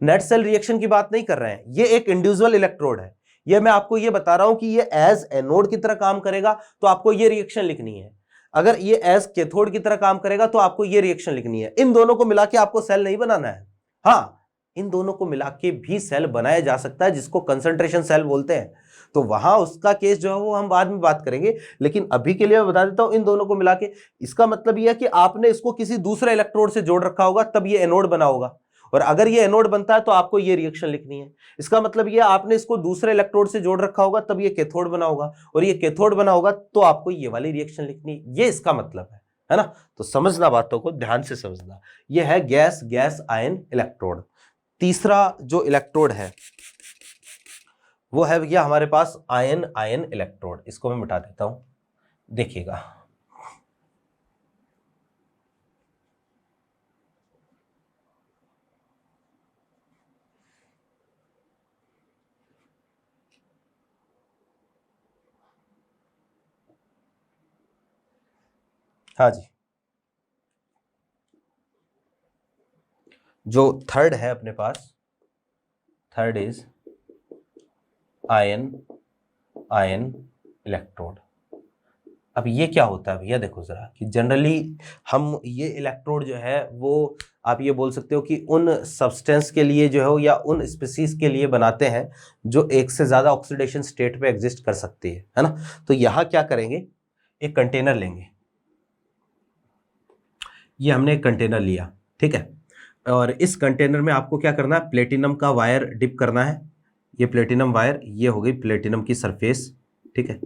नेट सेल रिएक्शन की बात नहीं कर रहे हैं, ये एक इंडिविजुअल इलेक्ट्रोड है। ये मैं आपको ये बता रहा हूं कि ये एज एनोड की तरह काम करेगा तो आपको ये रिएक्शन लिखनी है, अगर ये एज कैथोड की तरह काम करेगा तो आपको ये रिएक्शन लिखनी है। इन दोनों को मिला के आपको सेल नहीं बनाना है। हाँ, इन दोनों को मिला के भी सेल बनाया जा सकता है जिसको कंसंट्रेशन सेल बोलते हैं, तो वहां उसका केस जो है वो हम बाद में बात करेंगे। लेकिन अभी के लिए मैं बता देता हूं इन दोनों को मिला के, इसका मतलब यह है कि आपने इसको किसी दूसरे इलेक्ट्रोड से जोड़ रखा होगा तब ये एनोड बना होगा, और अगर ये एनोड बनता है तो आपको ये रिएक्शन लिखनी है। इसका मतलब ये आपने इसको दूसरे इलेक्ट्रोड से जोड़ रखा होगा तब ये कैथोड बना होगा, और ये कैथोड बना होगा तो आपको ये वाली रिएक्शन लिखनी है। ये इसका मतलब है ना। तो समझना, बातों को ध्यान से समझना। ये है गैस गैस आयन इलेक्ट्रोड। तीसरा जो इलेक्ट्रोड है वो है भैया हमारे पास आयन आयन इलेक्ट्रोड। इसको मैं मिटा देता हूं, देखिएगा। हाँ जी, जो थर्ड है अपने पास, third is ion ion electrode. अब ये क्या होता है भैया, देखो जरा कि जनरली हम ये इलेक्ट्रोड जो है वो आप ये बोल सकते हो कि उन सब्सटेंस के लिए जो है या उन स्पीसीज के लिए बनाते हैं जो एक से ज्यादा ऑक्सीडेशन स्टेट पे एग्जिस्ट कर सकती है ना। तो यहां क्या करेंगे, एक कंटेनर लेंगे, ये हमने एक कंटेनर लिया, ठीक है, और इस कंटेनर में आपको क्या करना है, प्लेटिनम का वायर डिप करना है। ये प्लेटिनम वायर, ये हो गई प्लेटिनम की सरफेस, ठीक है,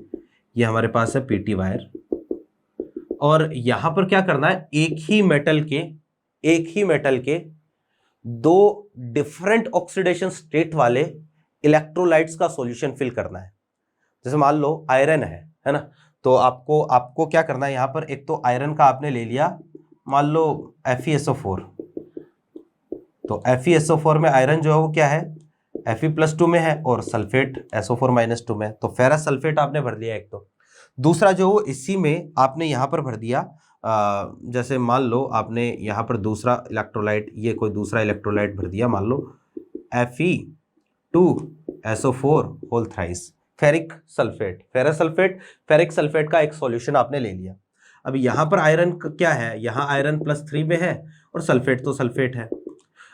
ये हमारे पास है पीटी वायर। और यहां पर क्या करना है, एक ही मेटल के दो डिफरेंट ऑक्सीडेशन स्टेट वाले इलेक्ट्रोलाइट्स का सॉल्यूशन फिल करना है। जैसे मान लो आयरन है ना, तो आपको क्या करना है, यहां पर एक तो आयरन का आपने ले लिया, मान लो FeSO4, तो FeSO4 में आयरन जो है वो क्या है, Fe+2 में है और सल्फेट SO4-2 में, तो फेरस सल्फेट आपने भर दिया एक। तो दूसरा जो वो इसी में आपने यहाँ पर भर दिया, जैसे मान लो आपने यहाँ पर दूसरा इलेक्ट्रोलाइट, ये कोई दूसरा इलेक्ट्रोलाइट भर दिया, मान लो Fe2SO4 whole thrice ferric sulphate, ferrous sulphate ferric sulphate का एक सॉल्यूशन आपने ले लिया। अब यहाँ पर आयरन क्या है, यहाँ आयरन +3 में है और सल्फेट तो सल्फेट है।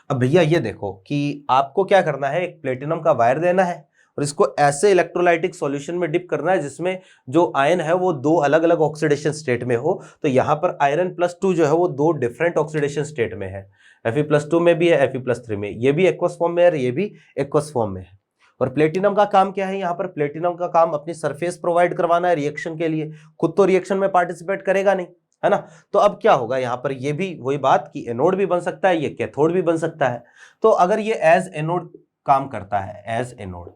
अब भैया ये देखो कि आपको क्या करना है, एक प्लेटिनम का वायर लेना है और इसको ऐसे इलेक्ट्रोलाइटिक सॉल्यूशन में डिप करना है जिसमें जो आयन है वो दो अलग अलग ऑक्सीडेशन स्टेट में हो। तो यहाँ पर आयरन +2 जो है वो दो डिफरेंट ऑक्सीडेशन स्टेट में है, Fe+2 में भी है, Fe+3 में, ये भी एक्वस फॉर्म में है, ये भी एक्वस फॉर्म में है। और प्लेटिनम का काम क्या है, यहाँ पर प्लेटिनम का काम अपनी सरफेस प्रोवाइड करवाना है रिएक्शन के लिए, खुद तो रिएक्शन में पार्टिसिपेट करेगा नहीं, है ना। तो अब क्या होगा, यहाँ पर ये भी वही बात कि एनोड भी बन सकता है, ये कैथोड भी बन सकता है। तो अगर ये एज एनोड काम करता है, एज एनोड,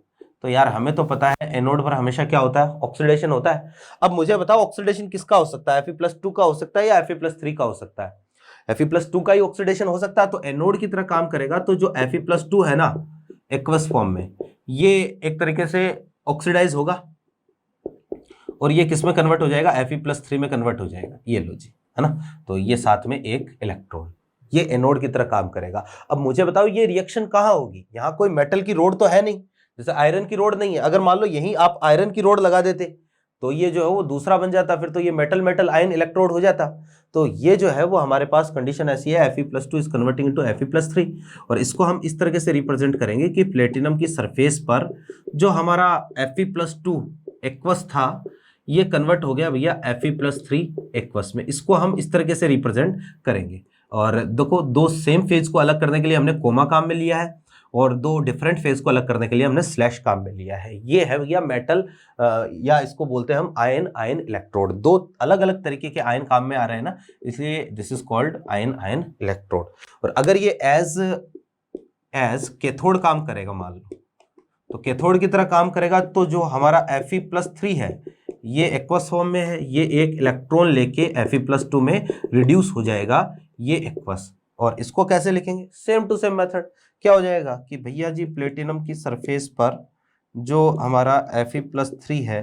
तो यार हमें तो पता है एनोड पर हमेशा क्या होता है, ऑक्सीडेशन होता है। अब मुझे बताओ ऑक्सीडेशन किसका हो सकता है, Fe+2 का हो सकता है या Fe+3 का हो सकता है। Fe+2 का ही ऑक्सीडेशन हो सकता है, तो एनोड की तरह काम करेगा। तो जो Fe+2 है ना एक्वस फॉर्म में, ये एक तरीके से ऑक्सीडाइज होगा और ये किस में कन्वर्ट हो जाएगा, Fe+3 में कन्वर्ट हो जाएगा, ये लो जी, है ना। तो ये साथ में एक इलेक्ट्रॉन, ये एनोड की तरह काम करेगा। अब मुझे बताओ ये रिएक्शन कहाँ होगी, यहाँ कोई मेटल की रोड तो है नहीं, जैसे आयरन की रोड नहीं है। अगर मान लो यहीं आप आयरन की रोड लगा देते तो ये जो है वो दूसरा बन जाता, फिर तो ये मेटल मेटल आयन इलेक्ट्रोड हो जाता। तो ये जो है वो हमारे पास कंडीशन ऐसी है, Fe+2 is converting into Fe+3। और इसको हम इस तरीके से रिप्रेजेंट करेंगे कि प्लेटिनम की सरफेस पर जो हमारा Fe+2 एक्वस था ये कन्वर्ट हो गया भैया Fe+3 एक्वस में। इसको हम इस तरीके से रिप्रेजेंट करेंगे। और देखो दो सेम फेज को अलग करने के लिए हमने कोमा काम में लिया है और दो डिफरेंट फेज को अलग करने के लिए हमने स्लैश काम में लिया है। ये है भैया मेटल या इसको बोलते हैं हम आयन आयन इलेक्ट्रोड। दो अलग अलग तरीके के आयन काम में आ रहे हैं ना, इसलिए this is called ion ion electrode. और अगर ये एज कैथोड काम करेगा मान लो, तो कैथोड की तरह काम करेगा, तो जो हमारा Fe+3 है ये एक्वस फॉर्म में है, ये एक इलेक्ट्रॉन लेके Fe+2 में रिड्यूस हो जाएगा, ये एक्वस। और इसको कैसे लिखेंगे, सेम टू सेम मेथड। क्या हो जाएगा कि भैया जी प्लेटिनम की सरफेस पर जो हमारा Fe+3 है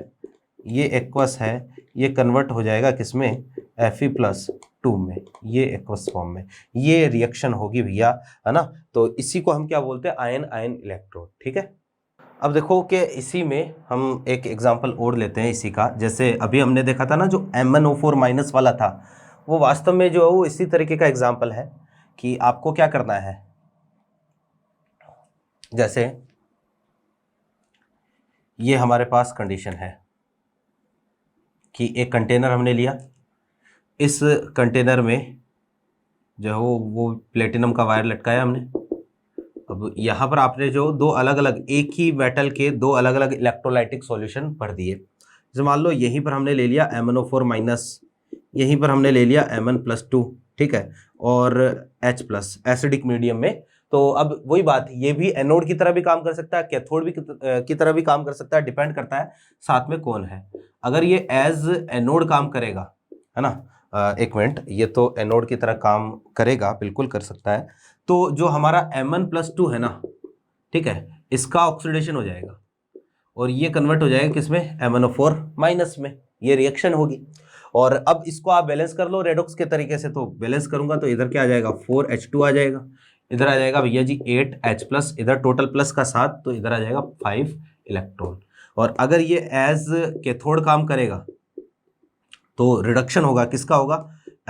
ये एक्वस है, ये कन्वर्ट हो जाएगा किसमें, Fe+2 में, ये एक्वस फॉर्म में, ये रिएक्शन होगी भैया, है ना। तो इसी को हम क्या बोलते हैं, आयन आयन इलेक्ट्रोड। ठीक है, अब देखो कि इसी में हम एक एग्जांपल और लेते हैं इसी का। जैसे अभी हमने देखा था ना जो MnO4- वाला था, वो वास्तव में जो है वो इसी तरीके का एग्जांपल है कि आपको क्या करना है। जैसे ये हमारे पास कंडीशन है कि एक कंटेनर हमने लिया, इस कंटेनर में जो है वो प्लेटिनम का वायर लटकाया हमने। अब यहाँ पर आपने जो दो अलग अलग एक ही मेटल के दो अलग अलग इलेक्ट्रोलाइटिक सॉल्यूशन भर दिए। जैसे मान लो यहीं पर हमने ले लिया MnO4-, यहीं पर हमने ले लिया Mn+2, ठीक है, और H+, एसिडिक मीडियम में। तो अब वही बात, ये भी एनोड की तरह भी काम कर सकता है, कैथोड भी की तरह भी काम कर सकता है, डिपेंड करता है साथ में कौन है। अगर ये एज एनोड काम करेगा, है ना, एक मिनट, ये तो एनोड की तरह काम करेगा, बिल्कुल कर सकता है। तो जो हमारा Mn+2 है ना, ठीक है, इसका ऑक्सीडेशन हो जाएगा और ये कन्वर्ट हो जाएगा किसमें, MnO4- में, ये रिएक्शन होगी। और अब इसको आप बैलेंस कर लो रेडॉक्स के तरीके से। तो बैलेंस करूंगा तो इधर क्या आ जाएगा, 4H2 आ जाएगा, इधर आ जाएगा भैया जी 8H+, इधर टोटल प्लस का 7, तो इधर आ जाएगा 5 इलेक्ट्रॉन। और अगर ये एज कैथोड काम करेगा तो रिडक्शन होगा, किसका होगा,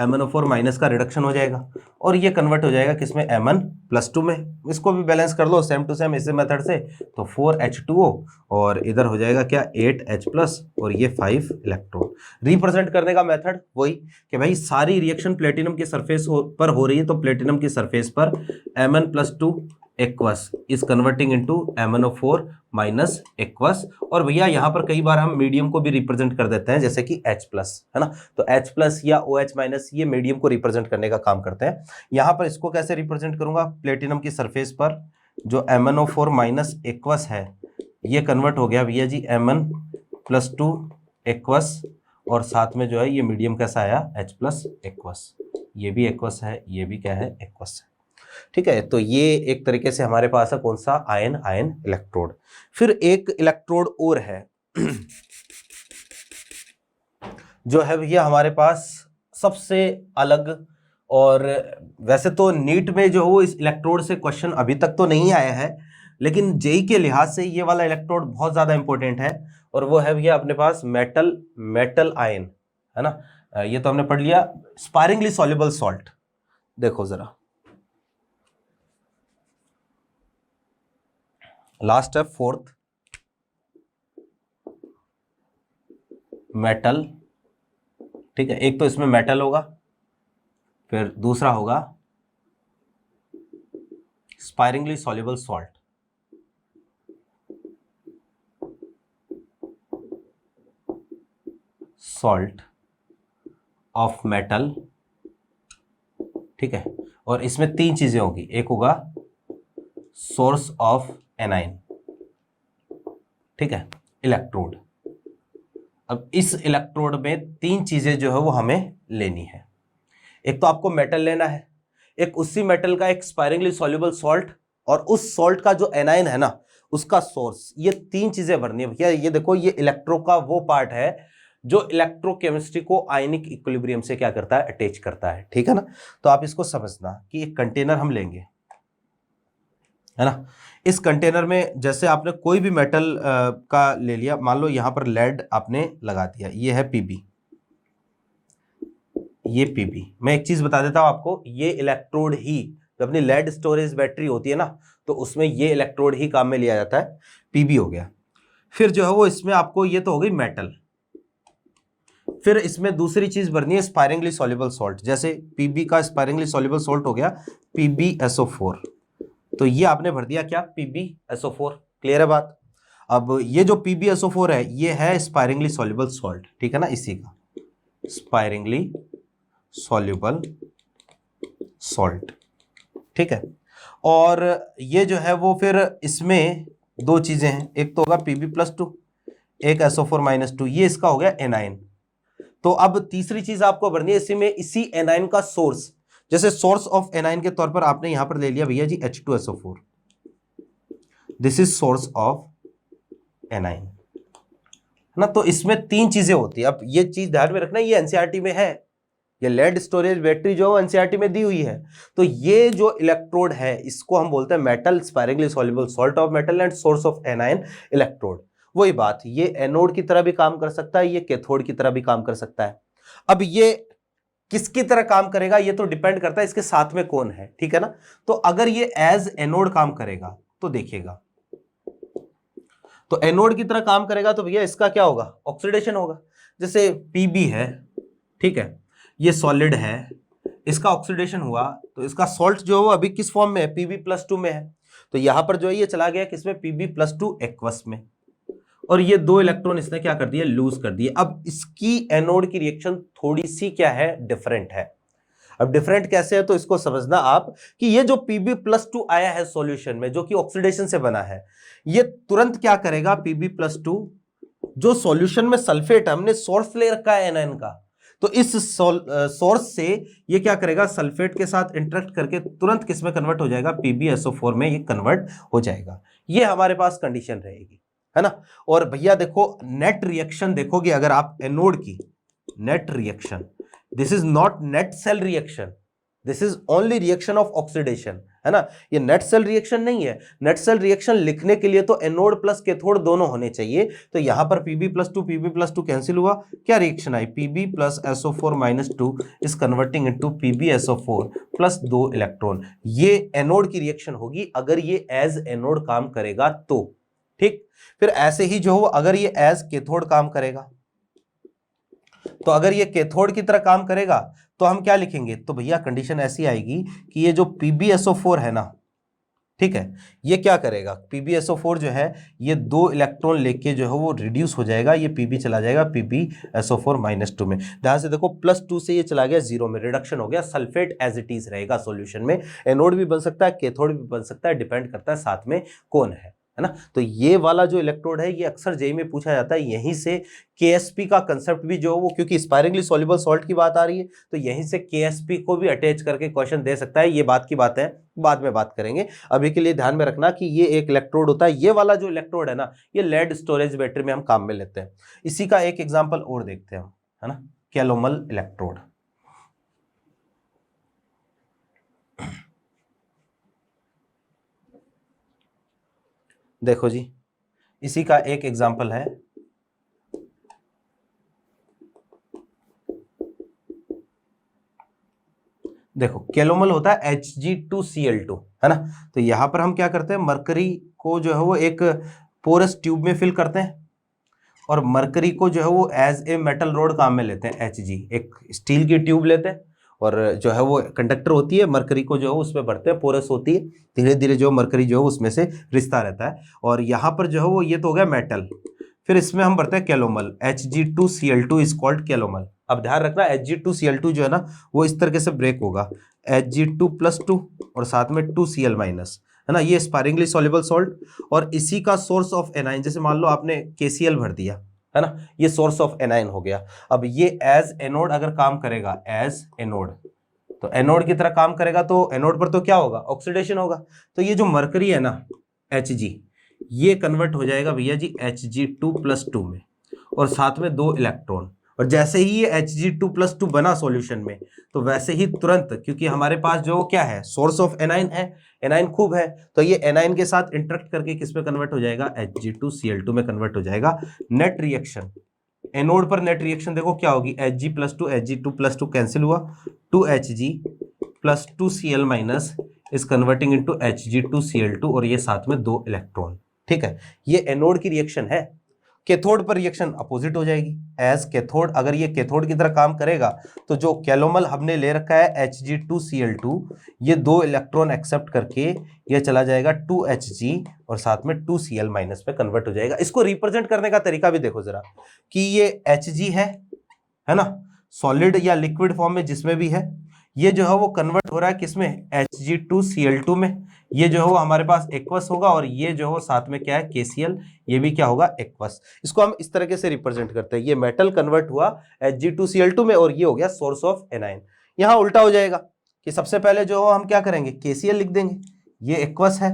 MnO4- का रिडक्शन हो जाएगा और ये कन्वर्ट हो जाएगा किसमें, Mn+2 में। इसको भी बैलेंस कर लो सेम टू सेम इसी मेथड से, तो 4H2O और इधर हो जाएगा क्या, 8H+ और ये 5 इलेक्ट्रॉन। रिप्रेजेंट करने का मेथड वही कि भाई सारी रिएक्शन प्लेटिनम की सरफेस पर हो रही है, तो प्लेटिनम की सरफेस पर Mn+2 aqueous is converting into MnO4- aqueous. और भैया यहाँ पर कई बार हम मीडियम को भी रिप्रेजेंट कर देते हैं, जैसे कि H+, है ना। तो H+ या OH- ये मीडियम को रिप्रेजेंट करने का काम करते हैं। यहाँ पर इसको कैसे रिप्रेजेंट करूंगा, प्लेटिनम की सरफेस पर जो MnO4- एक्वस है ये कन्वर्ट हो गया भैया जी Mn+2 एक्वस, और साथ में जो है ये मीडियम कैसा आया, H+ एक्वस। ये भी एक्वस है, ये भी क्या है, एक्वस है। ठीक है, तो ये एक तरीके से हमारे पास है कौन सा, आयन आयन इलेक्ट्रोड। फिर एक इलेक्ट्रोड और है जो है भैया हमारे पास सबसे अलग, और वैसे तो नीट में जो हो इस इलेक्ट्रोड से क्वेश्चन अभी तक तो नहीं आया है, लेकिन जेई के लिहाज से ये वाला इलेक्ट्रोड बहुत ज्यादा इंपॉर्टेंट है। और वो है भैया अपने पास मेटल आयन, है ना, ये तो हमने पढ़ लिया। स्पायरिंगली सॉल्युबल सॉल्ट, देखो जरा लास्ट है फोर्थ, मेटल। ठीक है, एक तो इसमें मेटल होगा, फिर दूसरा होगा sparingly soluble salt. Salt of metal, ठीक है, और इसमें तीन चीजें होगी, एक होगा सोर्स ऑफ एनाइन, ठीक है, इलेक्ट्रोड। अब इस इलेक्ट्रोड में तीन चीजें जो है वो हमें लेनी है। एक तो आपको मेटल लेना है, एक उसी मेटल का एक स्पायरिंगली सॉल्युबल सॉल्ट, और उस सॉल्ट का जो एनाइन है ना उसका सोर्स। ये तीन चीजें भरनी है भैया। ये देखो, ये इलेक्ट्रो का वो पार्ट है जो इलेक्ट्रोकेमिस्ट्री को आयनिक इक्विलिब्रियम से क्या करता है, अटैच करता है, ठीक है ना। तो आप इसको समझना कि एक कंटेनर हम लेंगे, है ना। इस कंटेनर में जैसे आपने कोई भी मेटल का ले लिया, मान लो यहां पर लेड आपने लगा दिया, ये है पीबी, ये पीबी। मैं एक चीज बता देता हूं आपको, ये इलेक्ट्रोड ही, जब अपनी लेड स्टोरेज बैटरी होती है ना, तो उसमें ये इलेक्ट्रोड ही काम में लिया जाता है, पीबी हो गया। फिर जो है वो इसमें आपको, ये तो हो गई मेटल, फिर इसमें दूसरी चीज भरनी है स्पायरिंगली सॉल्युबल सॉल्ट। जैसे पीबी का स्पायरिंगली सॉल्युबल सॉल्ट हो गया PbSO4, तो ये आपने भर दिया क्या, PbSO4। क्लियर है बात। अब ये जो PbSO4 है, ये है स्पायरिंगली सॉल्युबल सॉल्ट, ठीक है ना, इसी का स्पायरिंगली सॉल्युबल सॉल्ट, ठीक है। और ये जो है वो फिर इसमें दो चीजें हैं, एक तो होगा Pb+2, एक SO4-2, ये इसका हो गया एनाइन। तो अब तीसरी चीज आपको भरनी है इसी में, इसी एनाइन का सोर्स। जैसे सोर्स ऑफ एनाइन के तौर पर आपने यहां पर ले लिया भैया जी H2SO4, this is source of A9, है ना। तो इसमें तीन चीजें होती है। अब ये चीज ध्यान में रखना, ये एनसीईआरटी में है, ये लेड स्टोरेज बैटरी जो एनसीईआरटी में दी हुई है। तो ये जो इलेक्ट्रोड है इसको हम बोलते हैं metal sparingly soluble salt of metal and source of anion electrode. वही बात, ये एनोड की तरह भी काम कर सकता है, ये कैथोड की तरह भी काम कर सकता है। अब ये किसकी तरह काम करेगा ये तो डिपेंड करता है इसके साथ में कौन है, ठीक है ना। तो अगर ये एज एनोड काम करेगा तो देखिएगा, तो एनोड की तरह काम करेगा तो भैया इसका क्या होगा, ऑक्सीडेशन होगा। जैसे पीबी है, ठीक है, ये सॉलिड है, इसका ऑक्सीडेशन हुआ तो इसका सॉल्ट जो है वो अभी किस फॉर्म में है, Pb+2 में है। तो यहां पर जो है ये चला गया किसमें, Pb+2 एक्वस में, और ये दो इलेक्ट्रॉन इसने क्या कर दिया, लूज कर दिए। अब इसकी एनोड की रिएक्शन थोड़ी सी क्या है, डिफरेंट है। अब डिफरेंट कैसे है तो इसको समझना आप कि ये जो Pb+2 आया है सॉल्यूशन में, जो कि ऑक्सीडेशन से बना है, ये तुरंत क्या करेगा, Pb+2 जो सॉल्यूशन में सल्फेट, हमने सोर्स ले रखा है एनाइन का, तो इस सोर्स से ये क्या करेगा, सल्फेट के साथ इंटरेक्ट करके तुरंत किस में कन्वर्ट हो जाएगा, PbSO4 में ये कन्वर्ट हो जाएगा। ये हमारे पास कंडीशन रहेगी, है ना। और भैया देखो नेट रिएक्शन देखोगे अगर आप एनोड की, net reaction, this is not net cell reaction, this is only reaction of oxidation, है ना। ये नेट सेल रिएक्शन नहीं है। नेट सेल रिएक्शन लिखने के लिए तो एनोड प्लस कैथोड दोनों होने चाहिए। तो यहां पर Pb+2 कैंसिल हुआ, क्या reaction I, Pb+SO4-2 is converting into PbSO4 plus 2 electron. ये एनोड की रिएक्शन होगी अगर ये एज एनोड काम करेगा तो, ठीक। फिर ऐसे ही जो अगर ये एज कैथोड काम करेगा, तो अगर ये कैथोड की तरह काम करेगा तो हम क्या लिखेंगे, तो भैया कंडीशन ऐसी आएगी कि ये जो PbSO4 है ना, ठीक है, ये क्या करेगा, PbSO4 जो है ये दो इलेक्ट्रॉन लेके जो है वो रिड्यूस हो जाएगा, ये Pb चला जाएगा PbSO4-2 में। ध्यान से देखो +2 से ये चला गया 0 में, रिडक्शन हो गया, सल्फेट एज इट इज रहेगा सॉल्यूशन में। एनोड भी बन सकता है, कैथोड भी बन सकता है, डिपेंड करता है साथ में कौन है ना। तो ये वाला जो इलेक्ट्रोड है ये अक्सर जेईई में पूछा जाता है, यहीं से KSP का कंसेप्ट भी जो वो, क्योंकि स्पायरिंगली सॉल्युबल सॉल्ट की बात आ रही है तो यहीं से KSP को भी अटैच करके क्वेश्चन दे सकता है। ये बात की बात है, बाद में बात करेंगे। अभी के लिए ध्यान में रखना कि ये एक इलेक्ट्रोड होता है, ये वाला जो इलेक्ट्रोड है ना, ये लेड स्टोरेज बैटरी में हम काम में लेते हैं। इसी का एक एग्जाम्पल और देखते हैं हम, है ना, कैलोमल इलेक्ट्रोड। देखो जी, इसी का एक एग्जाम्पल है देखो कैलोमल होता है Hg2Cl2, है ना। तो यहाँ पर हम क्या करते हैं, मरकरी को जो है वो एक पोरस ट्यूब में फिल करते हैं और मरकरी को जो है वो एज ए मेटल रोड काम में लेते हैं। Hg एक स्टील की ट्यूब लेते हैं और जो है वो कंडक्टर होती है, मरकरी को जो है उसमें भरते हैं, पोरस होती है, धीरे धीरे जो मरकरी जो है उसमें से रिश्ता रहता है। और यहाँ पर जो है वो ये तो हो गया मेटल, फिर इसमें हम भरते हैं calomel, Hg2Cl2 is called calomel. अब ध्यान रखना Hg2Cl2 जो है ना वो इस तरीके से ब्रेक होगा, Hg2+2 और साथ में 2Cl-, है ना, ये स्पायरिंगली सॉल्युबल सॉल्ट और इसी का सोर्स ऑफ एनाइन। जैसे मान लो आपने KCl भर दिया, है ना, ये सोर्स ऑफ एनाइन हो गया। अब ये एज एनोड अगर काम करेगा, एज एनोड, तो एनोड की तरह काम करेगा, तो एनोड पर तो क्या होगा, ऑक्सीडेशन होगा। तो ये जो मरकरी है ना Hg, ये कन्वर्ट हो जाएगा भैया जी Hg2+2 में और साथ में 2 इलेक्ट्रॉन। और जैसे ही ये Hg2+2 बना सॉल्यूशन में, तो वैसे ही तुरंत, क्योंकि हमारे पास जो क्या है, सोर्स ऑफ एनाइन है, एनाइन खूब है, तो ये एनाइन के साथ इंटरेक्ट करके किस में कन्वर्ट हो जाएगा, Hg2Cl2 में कन्वर्ट हो जाएगा। नेट रिएक्शन एनोड पर, नेट रिएक्शन देखो क्या होगी, Hg+2 Hg2+2 कैंसिल हुआ, 2Hg+2Cl- is converting into Hg2Cl2 और ये साथ में 2 इलेक्ट्रॉन। ठीक है, ये एनोड की रिएक्शन है। कैथोड पर रिएक्शन अपोजिट हो जाएगी, एज कैथोड, अगर ये कैथोड की तरह काम करेगा तो जो कैलोमल हमने ले रखा है Hg2Cl2, ये 2 इलेक्ट्रॉन एक्सेप्ट करके ये चला जाएगा 2Hg और साथ में 2Cl- में कन्वर्ट हो जाएगा। इसको रिप्रेजेंट करने का तरीका भी देखो जरा, कि ये Hg है ना, सॉलिड या लिक्विड फॉर्म में जिसमें भी है, ये जो है वो कन्वर्ट हो रहा है किसमें, Hg2Cl2 में। ये जो है वो हमारे पास एक्वस होगा और ये जो है साथ में क्या है, KCl, ये भी क्या होगा, एक्वस। इसको हम इस तरीके से रिप्रेजेंट करते हैं, ये मेटल कन्वर्ट हुआ Hg2Cl2 में और ये हो गया सोर्स ऑफ एनाइन। यहाँ उल्टा हो जाएगा कि सबसे पहले जो हम क्या करेंगे, KCl लिख देंगे, ये एक्वस है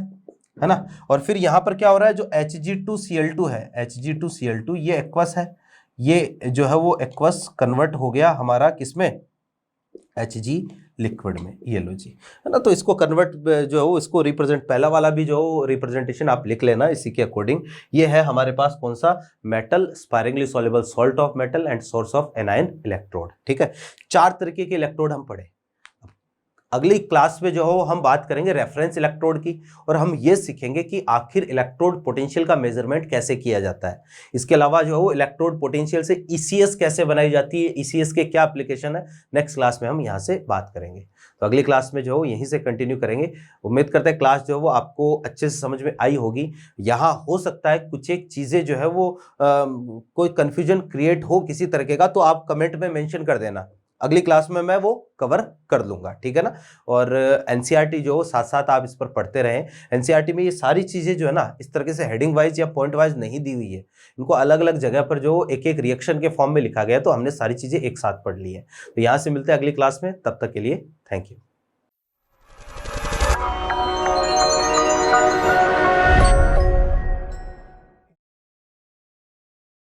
ना, और फिर यहाँ पर क्या हो रहा है, जो Hg2Cl2 है, Hg2Cl2 ये एक्वस है, ये जो है वो एक्वस कन्वर्ट हो गया हमारा किसमें, Hg लिक्विड में। ये लो जी, है ना। तो इसको कन्वर्ट जो है वो, इसको रिप्रेजेंट, पहला वाला भी जो रिप्रेजेंटेशन आप लिख लेना इसी के अकॉर्डिंग। ये है हमारे पास कौन सा, metal, sparingly soluble salt of metal and source of anion electrode. ठीक है, 4 तरीके के इलेक्ट्रोड हम पढ़े। अगली क्लास में जो है हम बात करेंगे रेफरेंस इलेक्ट्रोड की, और हम ये सीखेंगे कि आखिर इलेक्ट्रोड पोटेंशियल का मेजरमेंट कैसे किया जाता है। इसके अलावा जो है वो इलेक्ट्रोड पोटेंशियल से ECS कैसे बनाई जाती है, ECS के क्या एप्लीकेशन है, नेक्स्ट क्लास में हम यहाँ से बात करेंगे। तो अगली क्लास में जो है यहीं से कंटिन्यू करेंगे। उम्मीद करते हैं क्लास जो है वो आपको अच्छे से समझ में आई होगी। यहाँ हो सकता है कुछ एक चीज़ें जो है वो कोई कन्फ्यूजन क्रिएट हो किसी तरीके का, तो आप कमेंट में मेंशन कर देना, अगली क्लास में मैं वो कवर कर लूंगा। ठीक है ना। और NCERT जो साथ साथ आप इस पर पढ़ते रहें। NCERT में ये सारी चीज़ें जो है ना इस तरीके से हेडिंग वाइज या पॉइंट वाइज नहीं दी हुई है, इनको अलग अलग जगह पर जो एक एक रिएक्शन के फॉर्म में लिखा गया है, तो हमने सारी चीज़ें एक साथ पढ़ ली है। तो यहाँ से मिलते हैं अगली क्लास में, तब तक के लिए थैंक यू।